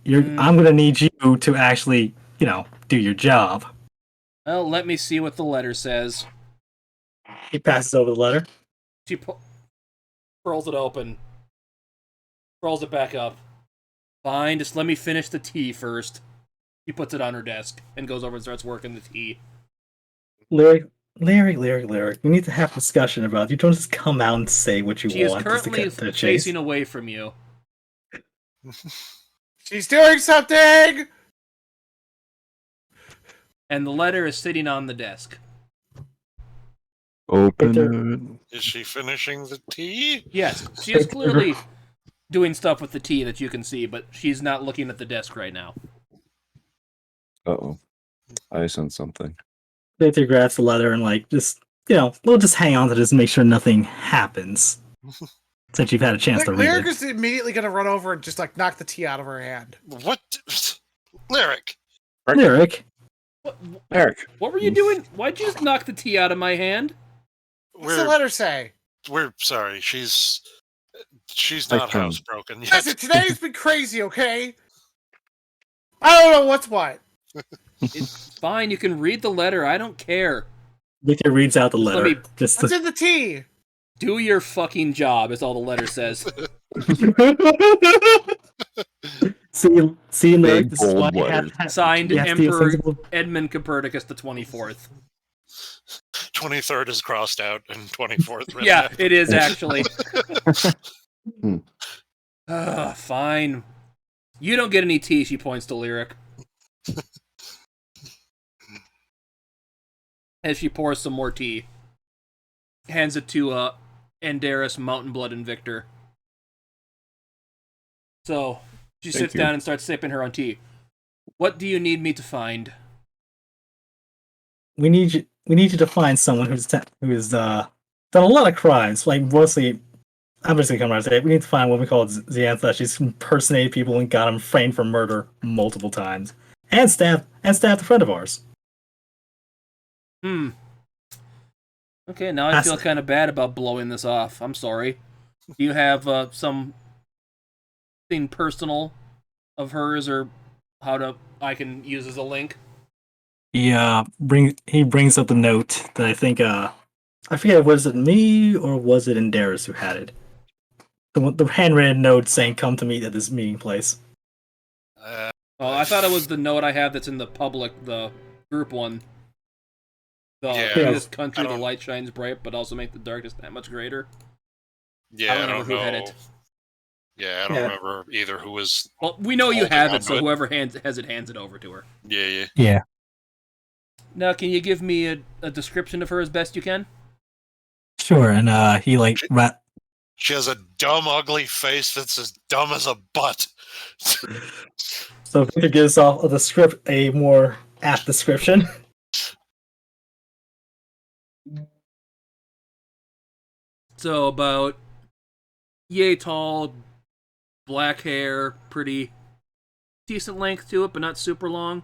I'm gonna need you to actually, do your job.
Well, let me see what the letter says.
He passes over the letter.
She curls it open, rolls it back up. Fine, just let me finish the tea first. She puts it on her desk and goes over and starts working the tea.
Lyric. We need to have a discussion about it. You don't just come out and say what you
She is
want. Just to
currently
get to the chase.
facing away from you.
She's doing something!
And the letter is sitting on the desk.
Open it.
Is she finishing the tea?
Yes, she is clearly doing stuff with the tea that you can see, but she's not looking at the desk right now.
Uh-oh. I sent something.
Victor grabs the letter and we'll just hang on to this and make sure nothing happens. Since you've had a chance to read
Lyric
it.
is immediately gonna run over and just knock the tea out of her hand.
What? Lyric!
Lyric.
Eric.
What were you doing? Why'd you just knock the tea out of my hand?
What's the letter say?
We're sorry. She's not housebroken yet.
Listen, today's been crazy, okay? I don't know what's what.
It's fine, you can read the letter, I don't care.
Victor reads out the letter.
What's in the tea?
Do your fucking job, is all the letter says.
See, Lyric,
Big,
this is why
bold
you have
letters.
to have,
Signed
you have to be
Emperor
sensible.
Edmund Copernicus the 24th.
23rd is crossed out and 24th written
Yeah,
out.
it is actually.
Hmm.
Fine. You don't get any tea, she points to Lyric. As she pours some more tea. Hands it to Andaris, Mountain Blood, and Victor. So, she
Thank
sits
you.
down and starts sipping her own tea. What do you need me to find?
We need you to find someone who's done a lot of crimes. Like mostly, I'm just gonna come around and say it. We need to find what we call Xantha. She's impersonated people and got them framed for murder multiple times, and stabbed a friend of ours.
Okay, now I feel kind of bad about blowing this off. I'm sorry. Do you have something personal of hers, or I can use as a link?
He brings up the note that I think I forget, was it me or was it Indaris who had it? The handwritten note saying come to meet at this meeting place.
Oh, I thought it was the note I have that's in the public, the group one.
Yeah.
In this country,
I
the
don't-
light shines bright, but also make the darkness that much greater.
Yeah,
I don't remember who had it.
Yeah, I don't remember either who was.
Well, we know you
Holding
have
on
it, so
to it.
whoever hands it over to her.
Yeah.
Yeah.
Now, can you give me a description of her as best you can?
Sure, and he
She has a dumb, ugly face that's as dumb as a butt.
So Victor gives off the script a more apt description.
So about yay tall, black hair, pretty decent length to it, but not super long.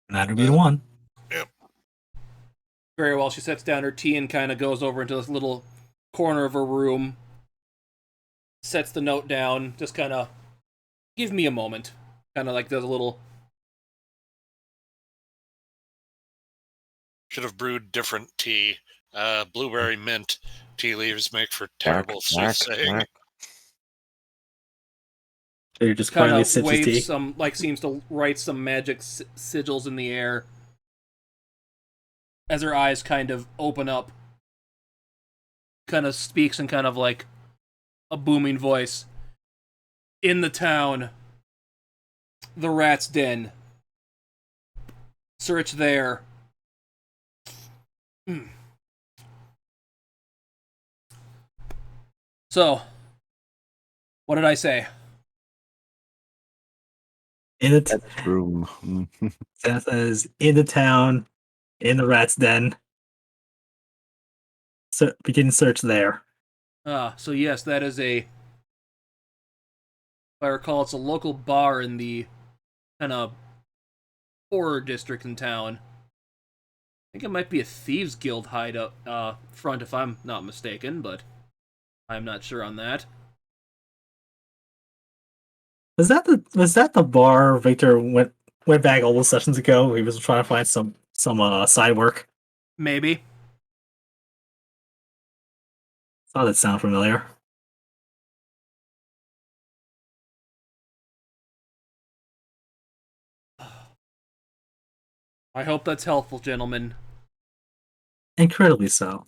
That'd be the one.
Yep.
Very well. She sets down her tea and kind of goes over into this little corner of her room, sets the note down, just kind of, give me a moment. Kind of like does a little.
Should have brewed different tea. Blueberry mint tea leaves make for terrible soothsaying.
So you're just
Kind
quietly
of
sips his tea.
waves some, like seems to write some magic sigils in the air as her eyes kind of open up. Kind of speaks in kind of like a booming voice. In the town, the rat's den. Search there. So, what did I say?
In the
Room.
that says in the town, in the rat's den. So begin search there.
So yes, that is a. If I recall, it's a local bar in the kind of horror district in town. I think it might be a thieves guild hideout front, if I'm not mistaken, but I'm not sure on that.
Was that the bar Victor went back all those sessions ago? He was trying to find some side work.
Maybe.
Thought that sound familiar.
I hope that's helpful, gentlemen.
Incredibly so.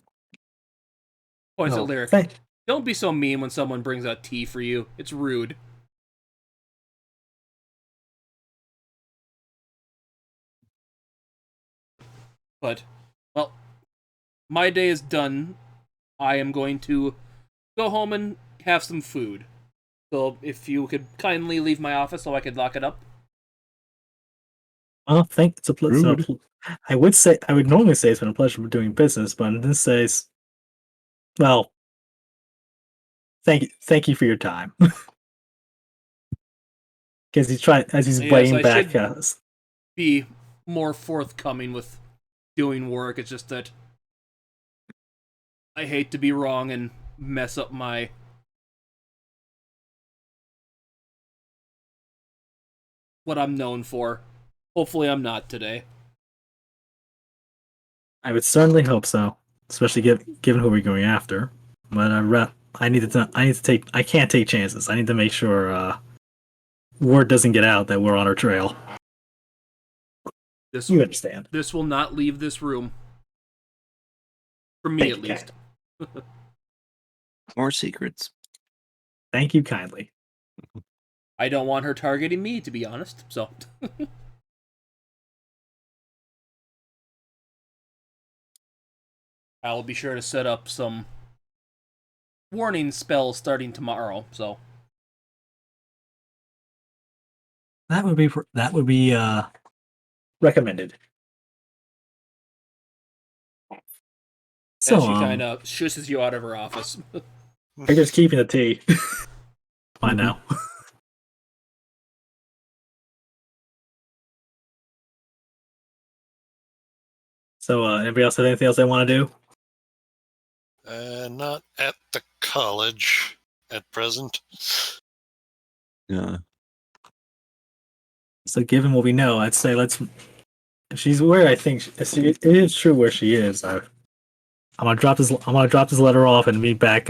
Points
Oh,
at Lyric.
thank-
Don't be so mean when someone brings out tea for you. It's rude. But, well, my day is done. I am going to go home and have some food. So if you could kindly leave my office so I could lock it up.
Well, it's a pleasure.
Rude.
I would normally say it's been a pleasure doing business, but in this case, well, thank you for your time. Because he's
Yes,
bringing
I
back
should-
us.
Be more forthcoming with doing work. It's just that I hate to be wrong and mess up my what I'm known for. Hopefully I'm not today.
I would certainly hope so, especially given who we're going after. But I can't take chances. I need to make sure word doesn't get out that we're on our trail.
This
You understand?
this will not leave this room. For me,
Thank
at
you,
least.
More secrets.
Thank you kindly.
I don't want her targeting me, to be honest. So, I'll be sure to set up some warning spells starting tomorrow. So,
That would be recommended. So
as she kind of shushes you out of her office.
I'm just keeping the tea. Fine now. So, anybody else have anything else they want to do?
Not at the college at present.
Yeah.
So, given what we know, I'd say if she's where I think it is true where she is. I'm gonna drop this. I'm gonna drop this letter off and meet back.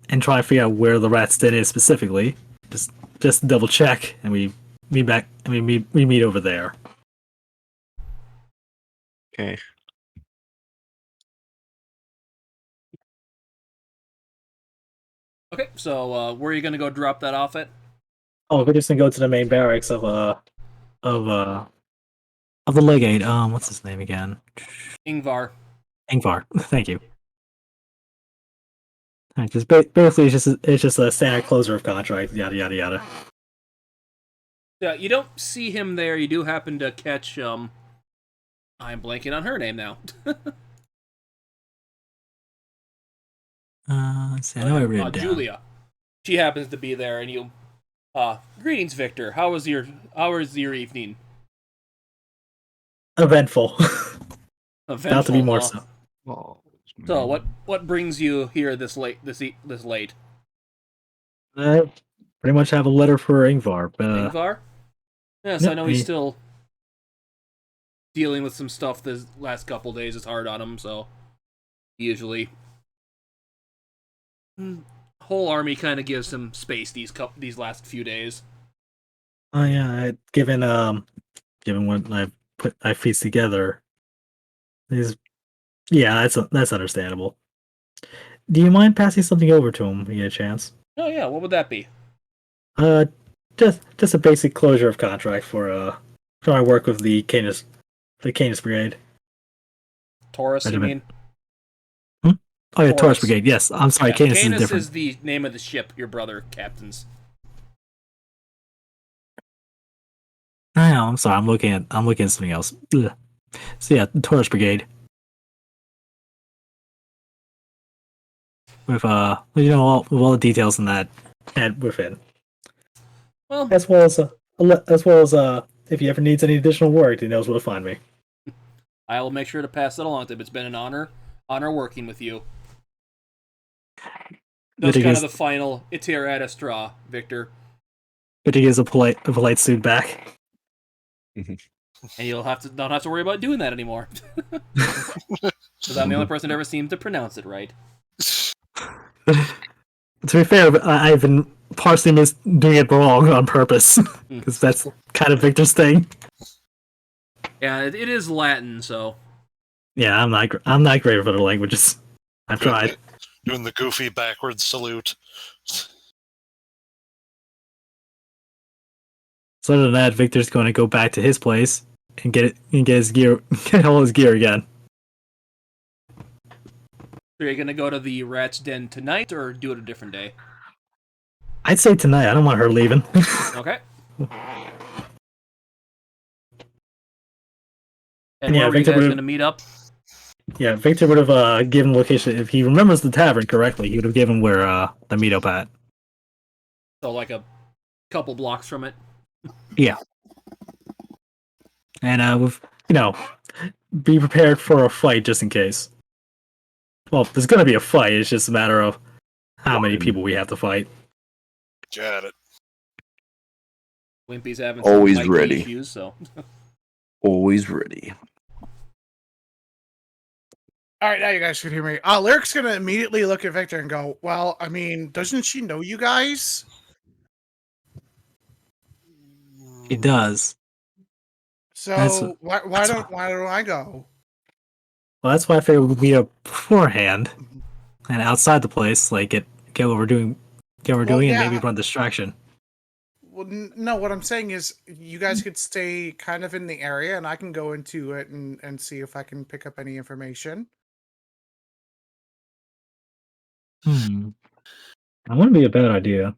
And try to figure out where the rat's den is specifically. Just double check, and we meet back. We meet over there.
Okay.
Okay, so where are you gonna go drop that off at?
Oh, we're just gonna go to the main barracks of the legate. What's his name again?
Ingvar.
Ingvar. Thank you. Just basically, it's just a standard closer of contract. Yada yada yada.
Yeah, you don't see him there. You do happen to catch I'm blanking on her name now.
Let's see, I know I wrote it down.
Julia. She happens to be there, and you. Greetings, Victor. How was your evening?
Eventful.
Eventful.
Not to be more so.
Oh,
So, what brings you here this late? This late?
I pretty much have a letter for Ingvar.
Ingvar? Yes,
no,
I know he's still dealing with some stuff this last couple days. It's hard on him, so usually whole army kind of gives him space these last few days.
Oh yeah, given what I pieced together, that's understandable. Do you mind passing something over to him when you get a chance?
Oh yeah, what would that be?
Just a basic closure of contract for my work with the Canis Brigade.
Taurus, you mean?
Oh yeah, Taurus Brigade. Yes, I'm sorry.
Yeah,
Canis
Canis
is different.
is the name of the ship your brother captains.
I know. I'm sorry. I'm looking at something else. Ugh. So yeah, Taurus Brigade. With all the details in that and within.
Well,
as well as if he ever needs any additional work, he knows where to find me.
I will make sure to pass that along to him. It's been an honor working with you. That's kind of the final iter ad astra, Victor.
But he gives a polite suit back.
And you'll not have to worry about doing that anymore. Because I'm the only person who ever seemed to pronounce it right.
To be fair, I've been partially doing it wrong on purpose. Because that's kind of Victor's thing.
Yeah, it is Latin, so.
Yeah, I'm not great with other languages. I've tried.
Doing the goofy backwards salute.
So other than that, Victor's going to go back to his place and get his gear, get all his gear again.
Are you going to go to the Rat's Den tonight, or do it a different day?
I'd say tonight. I don't want her leaving.
Okay. And
yeah,
where were you guys going to meet up?
Yeah, Victor would have given the location. If he remembers the tavern correctly, he would have given where the meetup at.
So like a couple blocks from it?
Yeah. And be prepared for a fight just in case. Well, there's going to be a fight. It's just a matter of how many people we have to fight.
Got it.
Wimpy's having
always
some
ready.
Issues, so.
Always ready.
All right, now you guys can hear me. Lyric's gonna immediately look at Victor and go, "Well, I mean, doesn't she know you guys?"
It does.
So why don't I go?
Well, that's why I figured we'd meet up beforehand and outside the place, like get what we're doing, and maybe run distraction.
Well, no, what I'm saying is you guys could stay kind of in the area, and I can go into it and see if I can pick up any information.
That wouldn't be a bad idea.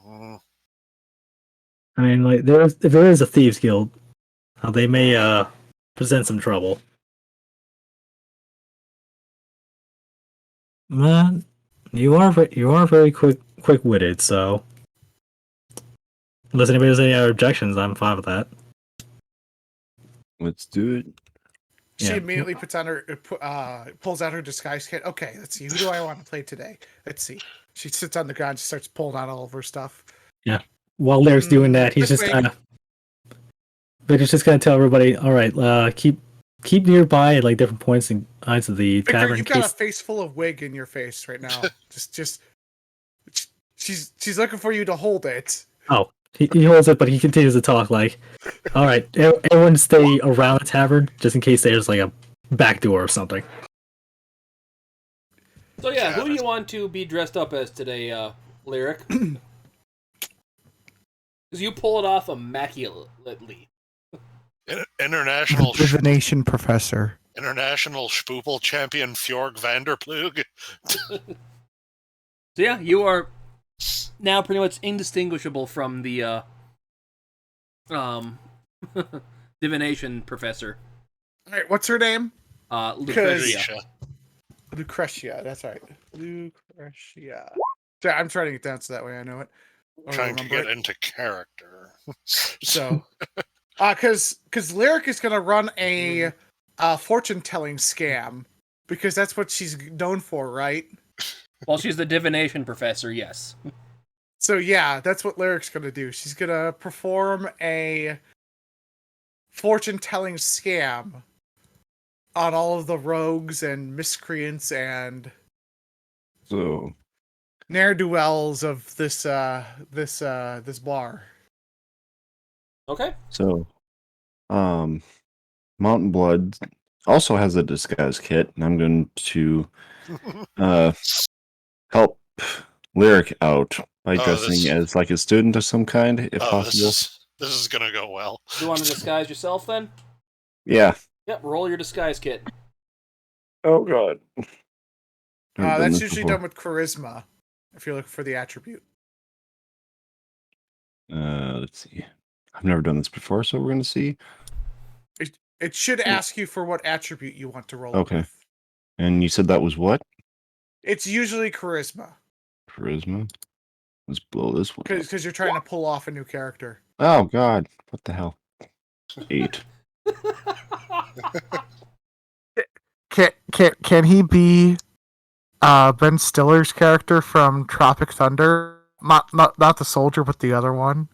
Mm.
I mean, like, if there is a thieves guild, they may present some trouble. Man, you are very quick-witted, so unless anybody has any other objections, I'm fine with that.
Let's do it.
She immediately puts on pulls out her disguise kit. Okay, let's see. Who do I want to play today? Let's see. She sits on the ground. She starts pulling out all of her stuff.
Yeah. While Lyric's doing that, he's just Victor's just gonna tell everybody, all right, keep nearby at like different points and sides of the
Victor,
tavern.
you've got a face full of wig in your face right now. just she's looking for you to hold it.
Oh, he holds it, but he continues to talk like, all right, everyone stay around the tavern just in case there's like a back door or something.
So yeah, who do you want to be dressed up as today, Lyric? Because you pull it off immaculately.
International
Divination professor.
International Spoople champion Fjorg Vanderplug.
So yeah, you are now pretty much indistinguishable from the divination professor.
All right, what's her name?
Lucretia.
Lucretia. That's right. Lucretia. So I'm trying to get down so that way I know it. Or
Trying to
remember
get
it.
into character.
So, because Lyric is gonna run a fortune telling scam because that's what she's known for, right?
Well, she's the divination professor, yes.
So yeah, that's what Lyric's gonna do. She's gonna perform a fortune telling scam on all of the rogues and miscreants and
So,
ne'er-do-wells of this bar.
Okay.
so, Mountain Blood also has a disguise kit, and I'm going to help Lyric out by dressing as like a student of some kind, if possible.
This is gonna go well.
Do you want to disguise yourself then?
Yeah.
Yep, roll your disguise kit.
Oh God.
That's usually done with charisma, if you're looking for the attribute.
Let's see. I've never done this before, so we're gonna see.
It should ask you for what attribute you want to roll.
Okay.
With.
And you said that was what?
It's usually charisma.
Charisma. Let's blow this one.
Because you're trying to pull off a new character.
Oh God! What the hell? 8.
Can he be Ben Stiller's character from Tropic Thunder? Not the soldier, but the other one.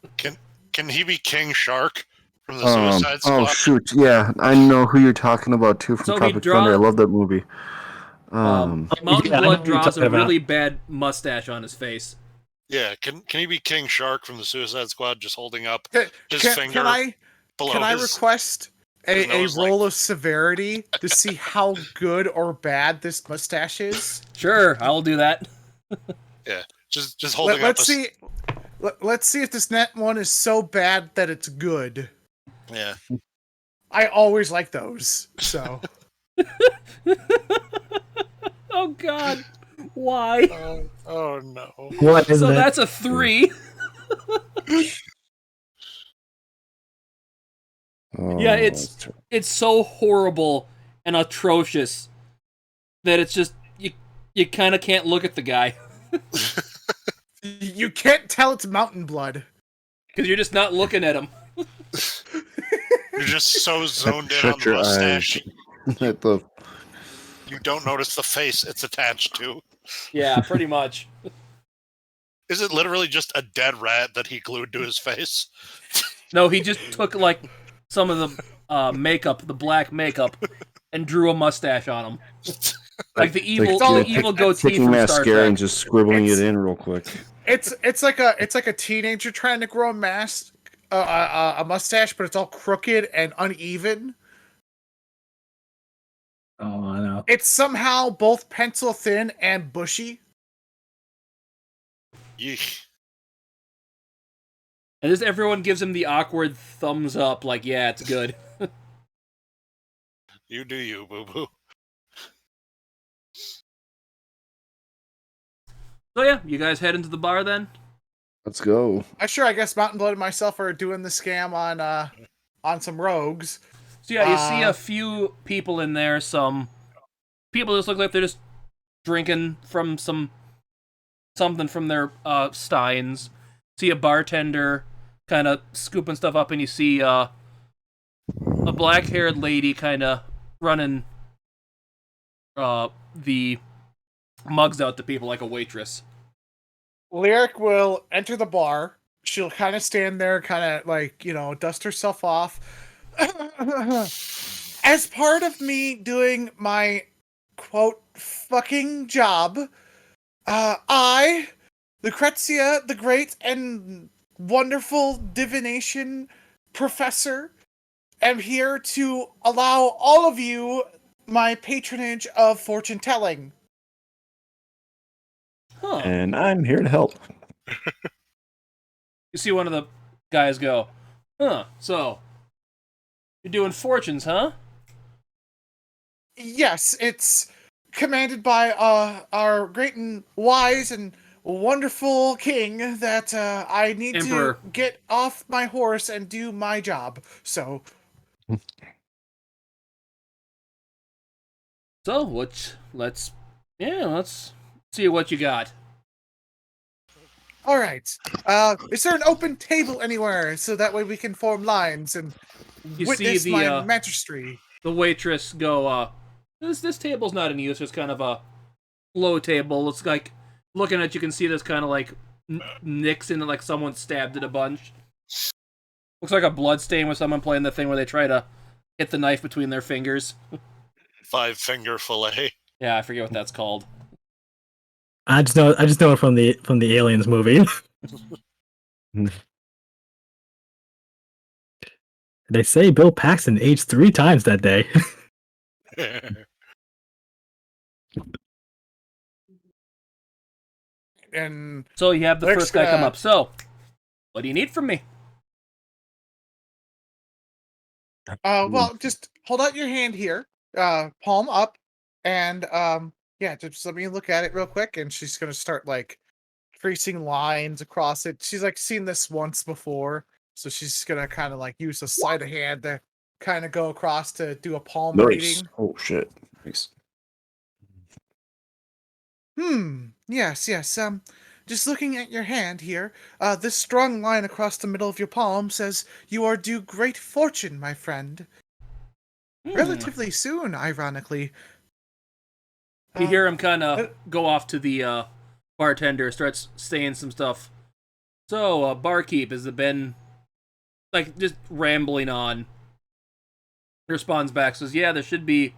Can he be King Shark from the Suicide Squad?
Oh shoot! Yeah, I know who you're talking about too from
So
Tropic Thunder. I love that movie.
Mountain
yeah, I know
Blood
who you're
draws
talking
a
about.
really bad mustache on his face.
Yeah, can he be King Shark from the Suicide Squad, just holding up his
Can
finger below
I
his...
request a
nose,
roll of severity to see how good or bad this mustache is?
Sure, I'll do that.
Yeah, just holding up.
Let's see. Let's see if this net one is so bad that it's good.
Yeah.
I always like those. So.
Oh God, why?
Oh no.
What is
So
it?
that's a 3. Yeah, it's so horrible and atrocious that it's just you kind of can't look at the guy
You can't tell it's Mountain Blood.
because you're just not looking at him.
You're just so zoned in on
Shut
the
your
mustache.
eyes.
You don't notice the face it's attached to.
Yeah, pretty much.
Is it literally just a dead rat that he glued to his face?
No, he just took like some of the makeup, the black makeup, and drew a mustache on him, like the evil goatee
Taking
from Star
mascara
Trek.
and just scribbling it in real quick.
It's like a teenager trying to grow a mustache, but it's all crooked and uneven.
Oh, I know.
It's somehow both pencil thin and bushy.
Yeesh.
And just everyone gives him the awkward thumbs up, like, yeah, it's good.
You do you, boo-boo.
So yeah, you guys head into the bar then?
Let's go.
I guess Mountain Blood and myself are doing the scam on some rogues.
So yeah, you see a few people in there, some people just look like they're just drinking from something from their steins. See a bartender kind of scooping stuff up, and you see a black-haired lady kind of running the mugs out to people like a waitress.
Lyric will enter the bar. She'll kind of stand there, kind of like, dust herself off. As part of me doing my, quote, fucking job, I, Lucretia, the great and wonderful divination professor, am here to allow all of you my patronage of fortune telling.
Huh.
And I'm here to help.
You see one of the guys go, huh, so, you're doing fortunes, huh?
Yes, it's commanded by our great and wise and wonderful king that I need
Emperor.
to get off my horse and do my job. So,
So, let's see what you got.
all right. Is there an open table anywhere so that way we can form lines and
You
witness
see
my magistry?
the waitress go, this table's not in use. It's kind of a low table. It's like, looking at you can see there's kind of like nicks in it, like someone stabbed it a bunch. Looks like a blood stain with someone playing the thing where they try to hit the knife between their fingers.
5-finger fillet.
Yeah, I forget what that's called.
I just know it from the Aliens movie. They say Bill Paxton aged 3 times that day.
And
So you have the
Next,
first guy come up. So, what do you need from me?
well, just hold out your hand here, palm up, and yeah, just let me look at it real quick. And she's gonna start like tracing lines across it. She's like seen this once before, so she's gonna kind of like use a sleight of hand to kind of go across to do a palm
Nice.
reading.
Oh shit. Nice.
Yes, yes. Just looking at your hand here, this strong line across the middle of your palm says you are due great fortune, my friend. Relatively soon, ironically.
You hear him kind
uh,
of go off to the bartender, starts saying some stuff. So, barkeep, has it been, like, just rambling on? He responds back, says, yeah, there should be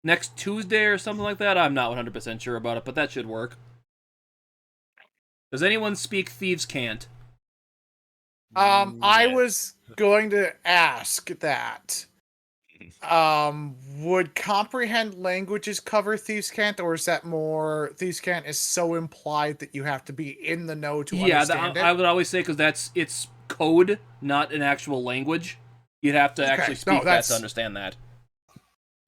next Tuesday or something like that. I'm not 100% sure about it, but that should work. Does anyone speak Thieves' Cant?
I was going to ask that. Would comprehend languages cover Thieves' Cant, or is that more Thieves' Cant is so implied that you have to be in the know to understand it?
I would always say, because it's code, not an actual language. You'd have to actually speak that to understand that.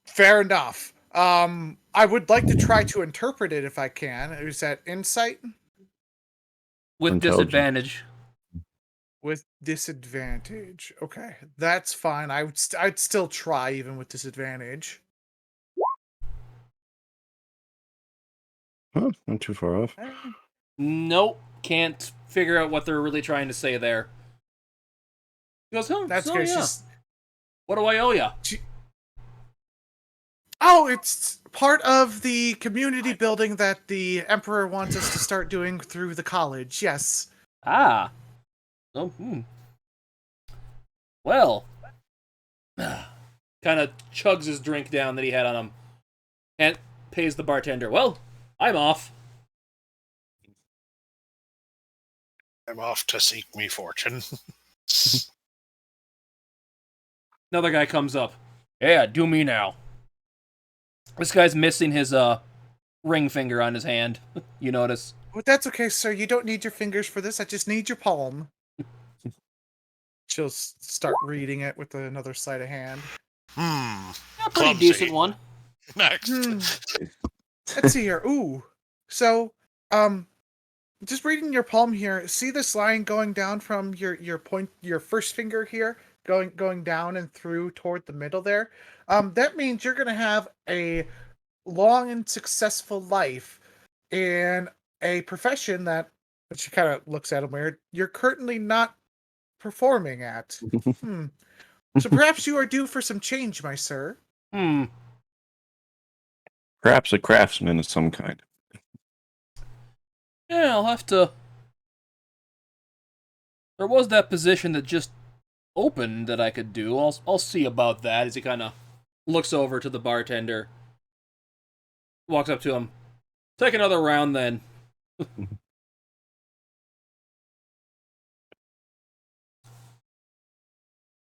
Fair enough. I would like to try to interpret it if I can. Is that insight?
With
Intelligence.
disadvantage.
With disadvantage. Okay, that's fine. I'd still try even with disadvantage.
Huh, not too far off.
Nope. Can't figure out what they're really trying to say there. He goes, oh,
That's
so
good.
yeah. What do I owe ya?
Oh, it's part of the community building that the Emperor wants us to start doing through the college. Yes.
Ah. Oh, Well. Kind of chugs his drink down that he had on him. And pays the bartender. Well, I'm off.
I'm off to seek me fortune.
Another guy comes up. Yeah, do me now. This guy's missing his ring finger on his hand. You notice?
Well, that's okay, sir. You don't need your fingers for this. I just need your palm. She'll start reading it with another sleight of hand.
A pretty
Clumsy.
decent one.
Next.
Let's see here. Ooh. So, just reading your palm here, see this line going down from your first finger here, going down and through toward the middle there. That means you're gonna have a long and successful life in a profession that, she kind of looks at him weird, you're currently not performing at. So perhaps you are due for some change, my sir.
Perhaps a craftsman of some kind.
Yeah, I'll have to... There was that position that just opened that I could do. I'll see about that, as he kind of looks over to the bartender. Walks up to him. Take another round, then.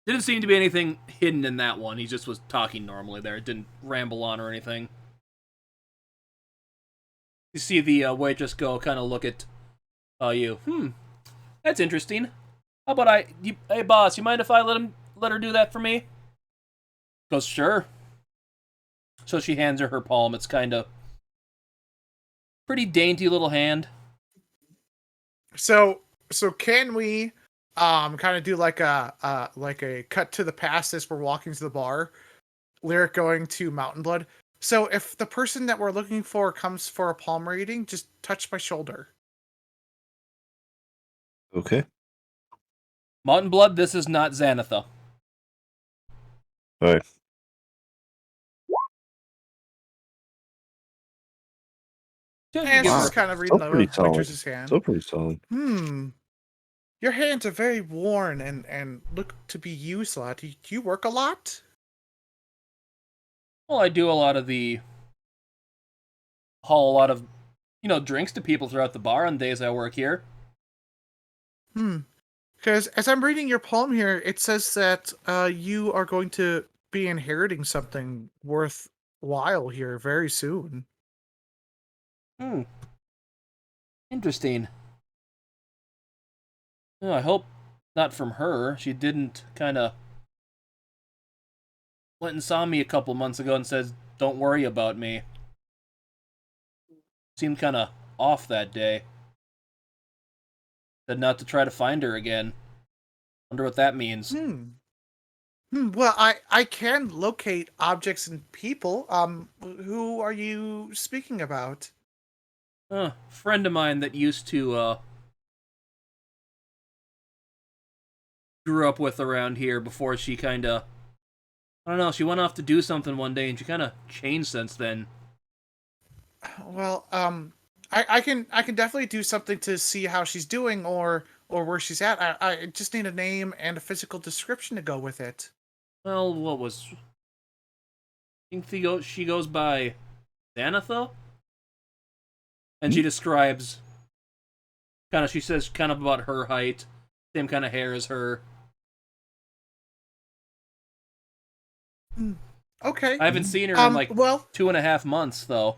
Didn't seem to be anything hidden in that one. He just was talking normally there. It didn't ramble on or anything. You see the waitress go kind of look at you. That's interesting. How about hey boss, you mind if I let her do that for me? Goes, sure. So she hands her palm. It's kind of pretty dainty little hand.
So can we kind of do like a cut to the past as we're walking to the bar? Lyric going to Mountain Blood. So if the person that we're looking for comes for a palm reading, just touch my shoulder.
Okay.
Mountain Blood, this is not Xanatha.
All right.
And
Give
she's
her-
just kind of reading
Still
the
pretty solid.
waitress's hand.
Still pretty solid.
Your hands are very worn and look to be used a lot. Do you work a lot?
Well, I do a lot of haul a lot of, drinks to people throughout the bar on days I work here.
Because as I'm reading your poem here, it says that you are going to be inheriting something worthwhile here very soon.
Interesting. Oh, I hope not from her. She didn't kind of went and saw me a couple months ago and says, "Don't worry about me." Seemed kind of off that day. Said not to try to find her again. Wonder what that means.
Well, I can locate objects and people. Who are you speaking about?
Friend of mine that used to grew up with around here before she kind of, I don't know, she went off to do something one day and she kind of changed since then.
Well, I can definitely do something to see how she's doing or where she's at. I just need a name and a physical description to go with it.
Well, what was? I think she goes by Xanatha, and she describes she says kind of about her height, same kind of hair as her.
Okay.
I haven't seen her in like
well,
2.5 months though.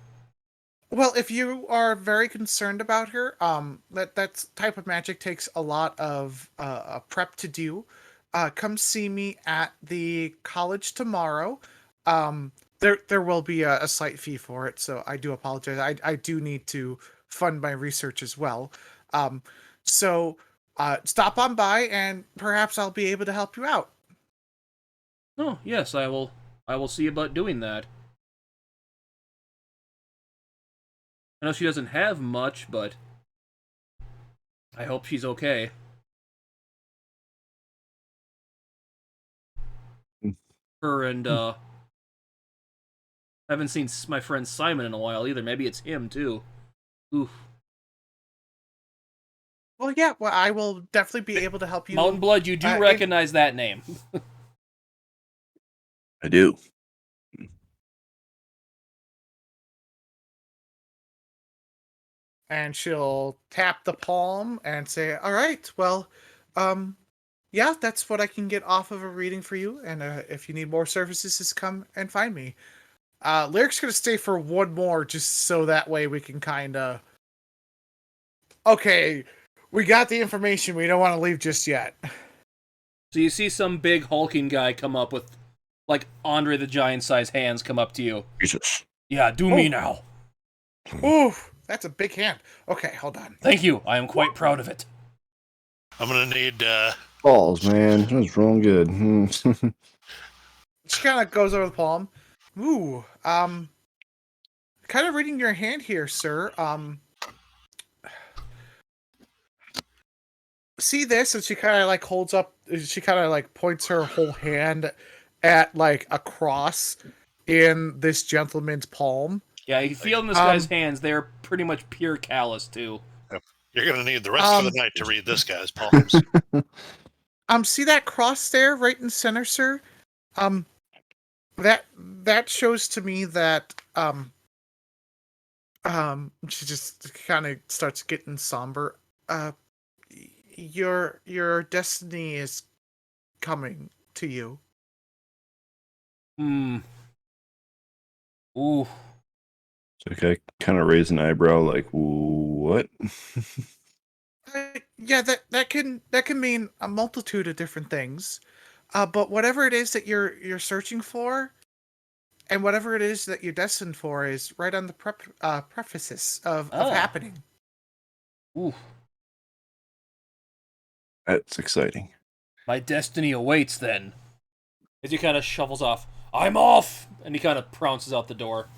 Well, if you are very concerned about her, that type of magic takes a lot of prep to do. Come see me at the college tomorrow. There will be a slight fee for it, so I do apologize. I do need to fund my research as well. So stop on by, and perhaps I'll be able to help you out.
Oh yes, I will see about doing that. I know she doesn't have much, but I hope she's okay. Her and I haven't seen my friend Simon in a while either. Maybe it's him too. Oof.
Well, yeah. Well, I will definitely be able to help you.
Mountain Blood, you do recognize that name.
I do.
And she'll tap the palm and say, "All right, well, yeah, that's what I can get off of a reading for you. And if you need more services, just come and find me." Lyric's gonna stay for one more, just so that way we can kind of. Okay, we got the information. We don't want to leave just yet.
So you see some big hulking guy come up with, like, Andre the Giant-sized hands come up to you.
Jesus.
Yeah, do me now.
Ooh, that's a big hand. Okay, hold on.
Thank you. I am quite proud of it.
I'm gonna need
Balls, man. That was wrong good.
She kind of goes over the palm. Ooh, kind of reading your hand here, sir. See this? And she kind of like holds up. She kind of like points her whole hand at like a cross in this gentleman's palm.
Yeah, you feel in this guy's hands, they're pretty much pure callus too.
You're gonna need the rest of the night to read this guy's palms.
See that cross there, right in the center, sir? That shows to me that she just kind of starts getting somber. Your destiny is coming to you.
Ooh.
So I kind of raise an eyebrow, like, what?
Yeah, that can mean a multitude of different things. But whatever it is that you're searching for, and whatever it is that you're destined for is right on the prefaces of
Ah.
happening.
Ooh,
That's exciting.
my destiny awaits then. As he kind of shuffles off, I'm off, and he kind of prounces out the door.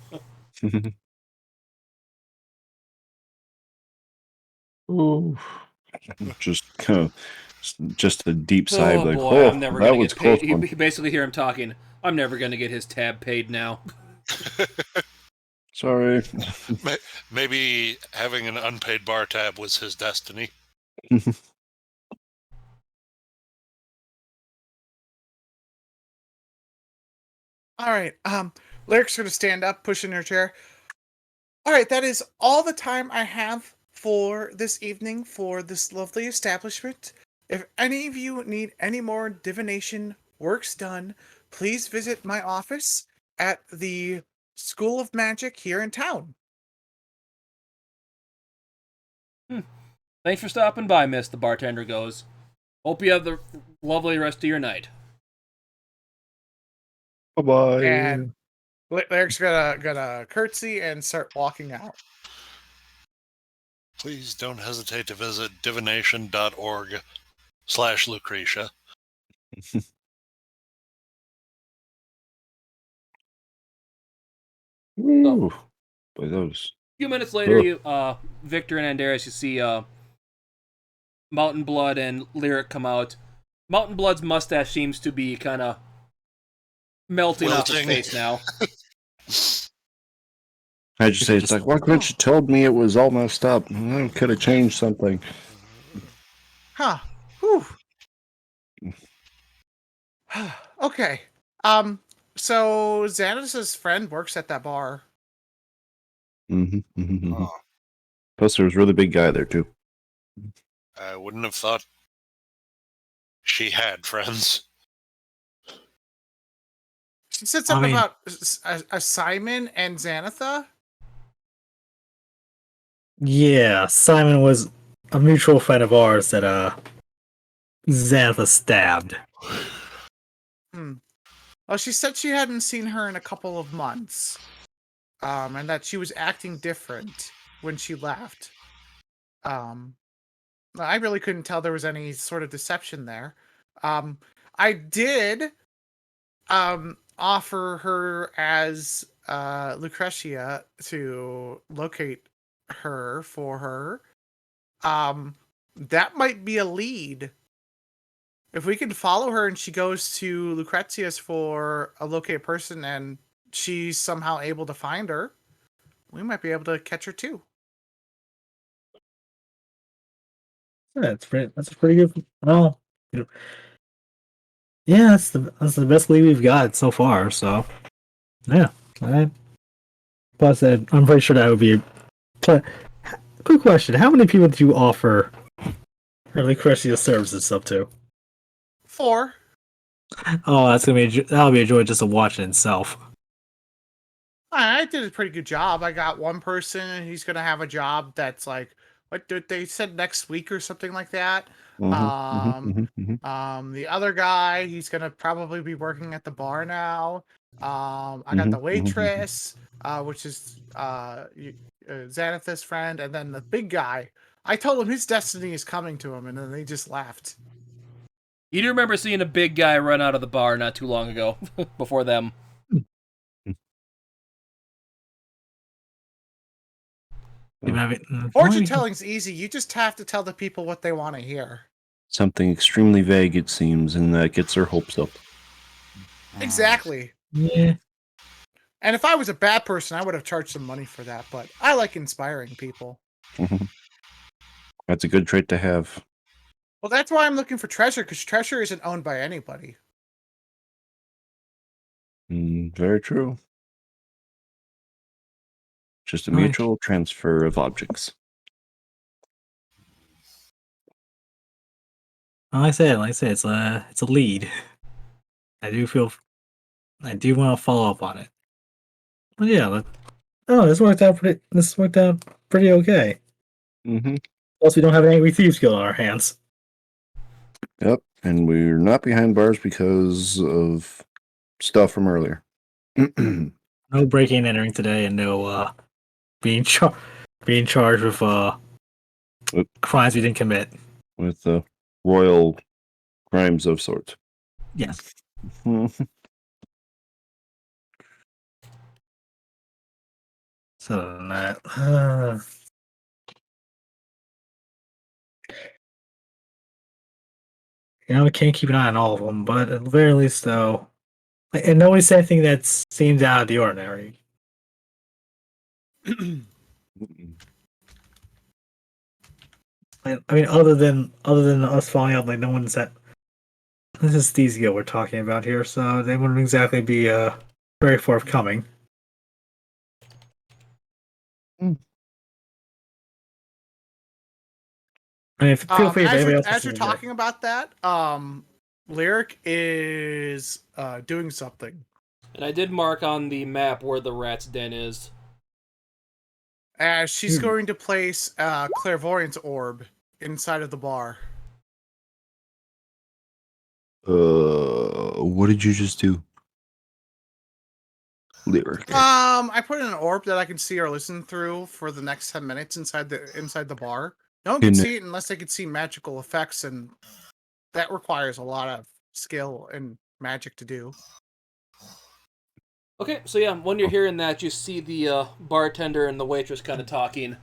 Ooh. Just kind of, just a deep sigh,
Oh
like,
boy,
oh,
I'm never
that
gonna
was
get paid.
close one.
You basically hear him talking. I'm never gonna get his tab paid now.
Sorry.
Maybe having an unpaid bar tab was his destiny.
All right. Lyric's gonna stand up, push in her chair. All right, that is all the time I have for this evening for this lovely establishment. If any of you need any more divination works done, please visit my office at the School of Magic here in town.
Thanks for stopping by, miss, the bartender goes. Hope you have the lovely rest of your night.
Bye-bye.
And Lyric's gonna curtsy and start walking out.
Please don't hesitate to visit divination.org/Lucretia.
Ooh. Boy, those.
A few minutes later,
Ugh.
you, Victor and Andreas, you see Mountain Blood and Lyric come out. Mountain Blood's mustache seems to be kind of melting off his
Wilting.
face now.
I just say, it's like, why couldn't you told me it was all messed up? I could have changed something.
Huh. Whew. Okay. So Xanadus's friend works at that bar.
Oh,
Plus, there was a really big guy there, too.
I wouldn't have thought she had friends.
She said something about Simon and Xanatha.
Yeah, Simon was a mutual friend of ours that Xantha stabbed.
Well, she said she hadn't seen her in a couple of months. And that she was acting different when she left. I really couldn't tell there was any sort of deception there. I did offer her as Lucretia to locate her for her. That might be a lead. If we can follow her and she goes to Lucretia's for a locate person and she's somehow able to find her, we might be able to catch her too.
Yeah, that's a pretty good. Well, yeah, that's the best lead we've got so far. So, yeah. Plus, I'm pretty sure that would be. Quick question: how many people do you offer early Crescia services up to?
4.
Oh, that'll be a joy just to watch in itself.
I did a pretty good job. I got one person, and he's gonna have a job that's like, what did they said next week or something like that. The other guy, he's gonna probably be working at the bar now. I got the waitress, which is Xanatha's friend, and then the big guy. I told him his destiny is coming to him, and then they just laughed.
You do remember seeing a big guy run out of the bar not too long ago, before them.
Fortune telling's easy. You just have to tell the people what they want to hear.
Something extremely vague, it seems, and that gets their hopes up.
Exactly.
Yeah.
And if I was a bad person, I would have charged some money for that. But I like inspiring people.
That's a good trait to have.
Well, that's why I'm looking for treasure, because treasure isn't owned by anybody.
Very true. Just a mutual transfer of objects.
Like I said, it's a lead. I do want to follow up on it. But yeah, this worked out pretty okay. Plus, we don't have an angry thieves guild on our hands.
Yep, and we're not behind bars because of stuff from earlier.
No breaking and entering today, and no being being charged with crimes we didn't commit.
With royal crimes of sorts.
Yes. So that. We can't keep an eye on all of them, but at the very least, though, and nobody's said anything that seems out of the ordinary. I mean, other than us falling out, like no one's that. This is Thesio we're talking about here, so they wouldn't exactly be very forthcoming. I mean, feel free if anybody else.
As you're talking about that, Lyric is doing something.
And I did mark on the map where the rat's den is.
She's going to place a clairvoyance orb inside of the bar.
What did you just do? Lyric.
I put in an orb that I can see or listen through for the next 10 minutes inside the bar. No one can see it unless they can see magical effects, and that requires a lot of skill and magic to do.
Okay, so yeah, when you're hearing that, you see the bartender and the waitress kind of talking.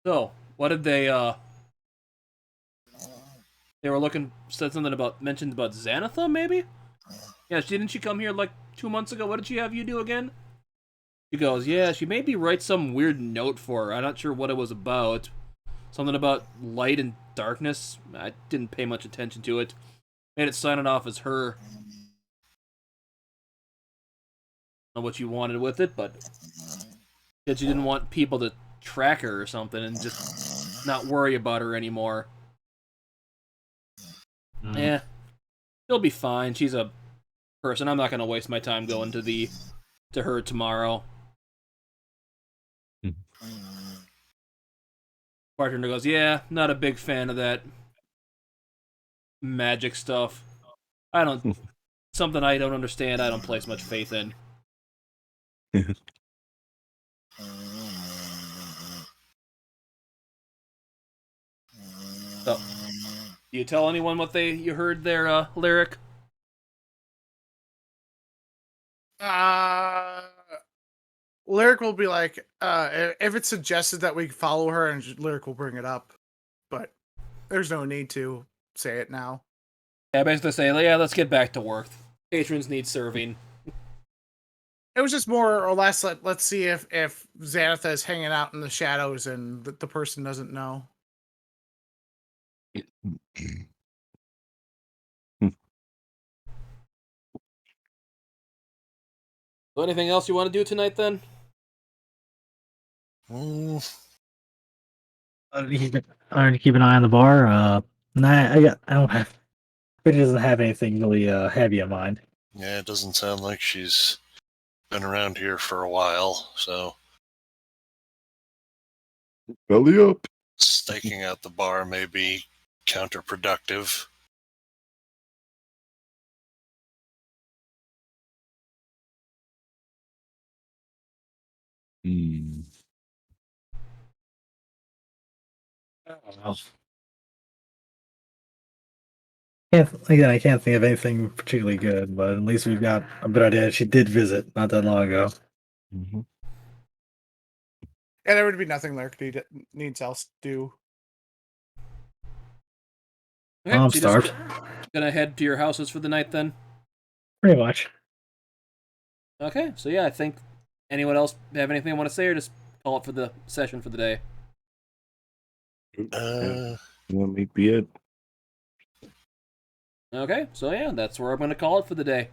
So, what did they were mentioned about Xanatha, maybe? Yeah, didn't she come here like 2 months ago? What did she have you do again? She goes, yeah, she made me write some weird note for her. I'm not sure what it was about. Something about light and darkness. I didn't pay much attention to it. Made it sign it off as her. Know what you wanted with it, but that you didn't want people to track her or something and just not worry about her anymore. Yeah, she'll be fine. She's a person. I'm not gonna waste my time going to her tomorrow. Bartender goes, yeah, not a big fan of that magic stuff. Something I don't understand. I don't place much faith in. So, do you tell anyone what you heard there, Lyric?
Lyric will be like, if it's suggested that we follow her, and Lyric will bring it up, but there's no need to say it now.
Yeah, basically say, yeah, let's get back to work. Patrons need serving.
It was just more or less, let's see if Xanatha is hanging out in the shadows and the person doesn't know.
So anything else you want to do tonight, then?
I to keep an eye on the bar. I don't have. But he doesn't have anything really heavy in mind.
Yeah, it doesn't sound like she's been around here for a while, so
Belly up.
staking out the bar may be counterproductive.
I can't think of anything particularly good, but at least we've got a better idea. She did visit not that long ago.
Mm-hmm.
Yeah, there would be nothing Lyric needs else to do.
Okay,
I'm
so
starved.
Just gonna head to your houses for the night, then?
Pretty much.
Okay, so yeah, I think anyone else have anything I want to say, or just call it for the session for the day?
Let me be it.
Okay, so yeah, that's where I'm gonna call it for the day.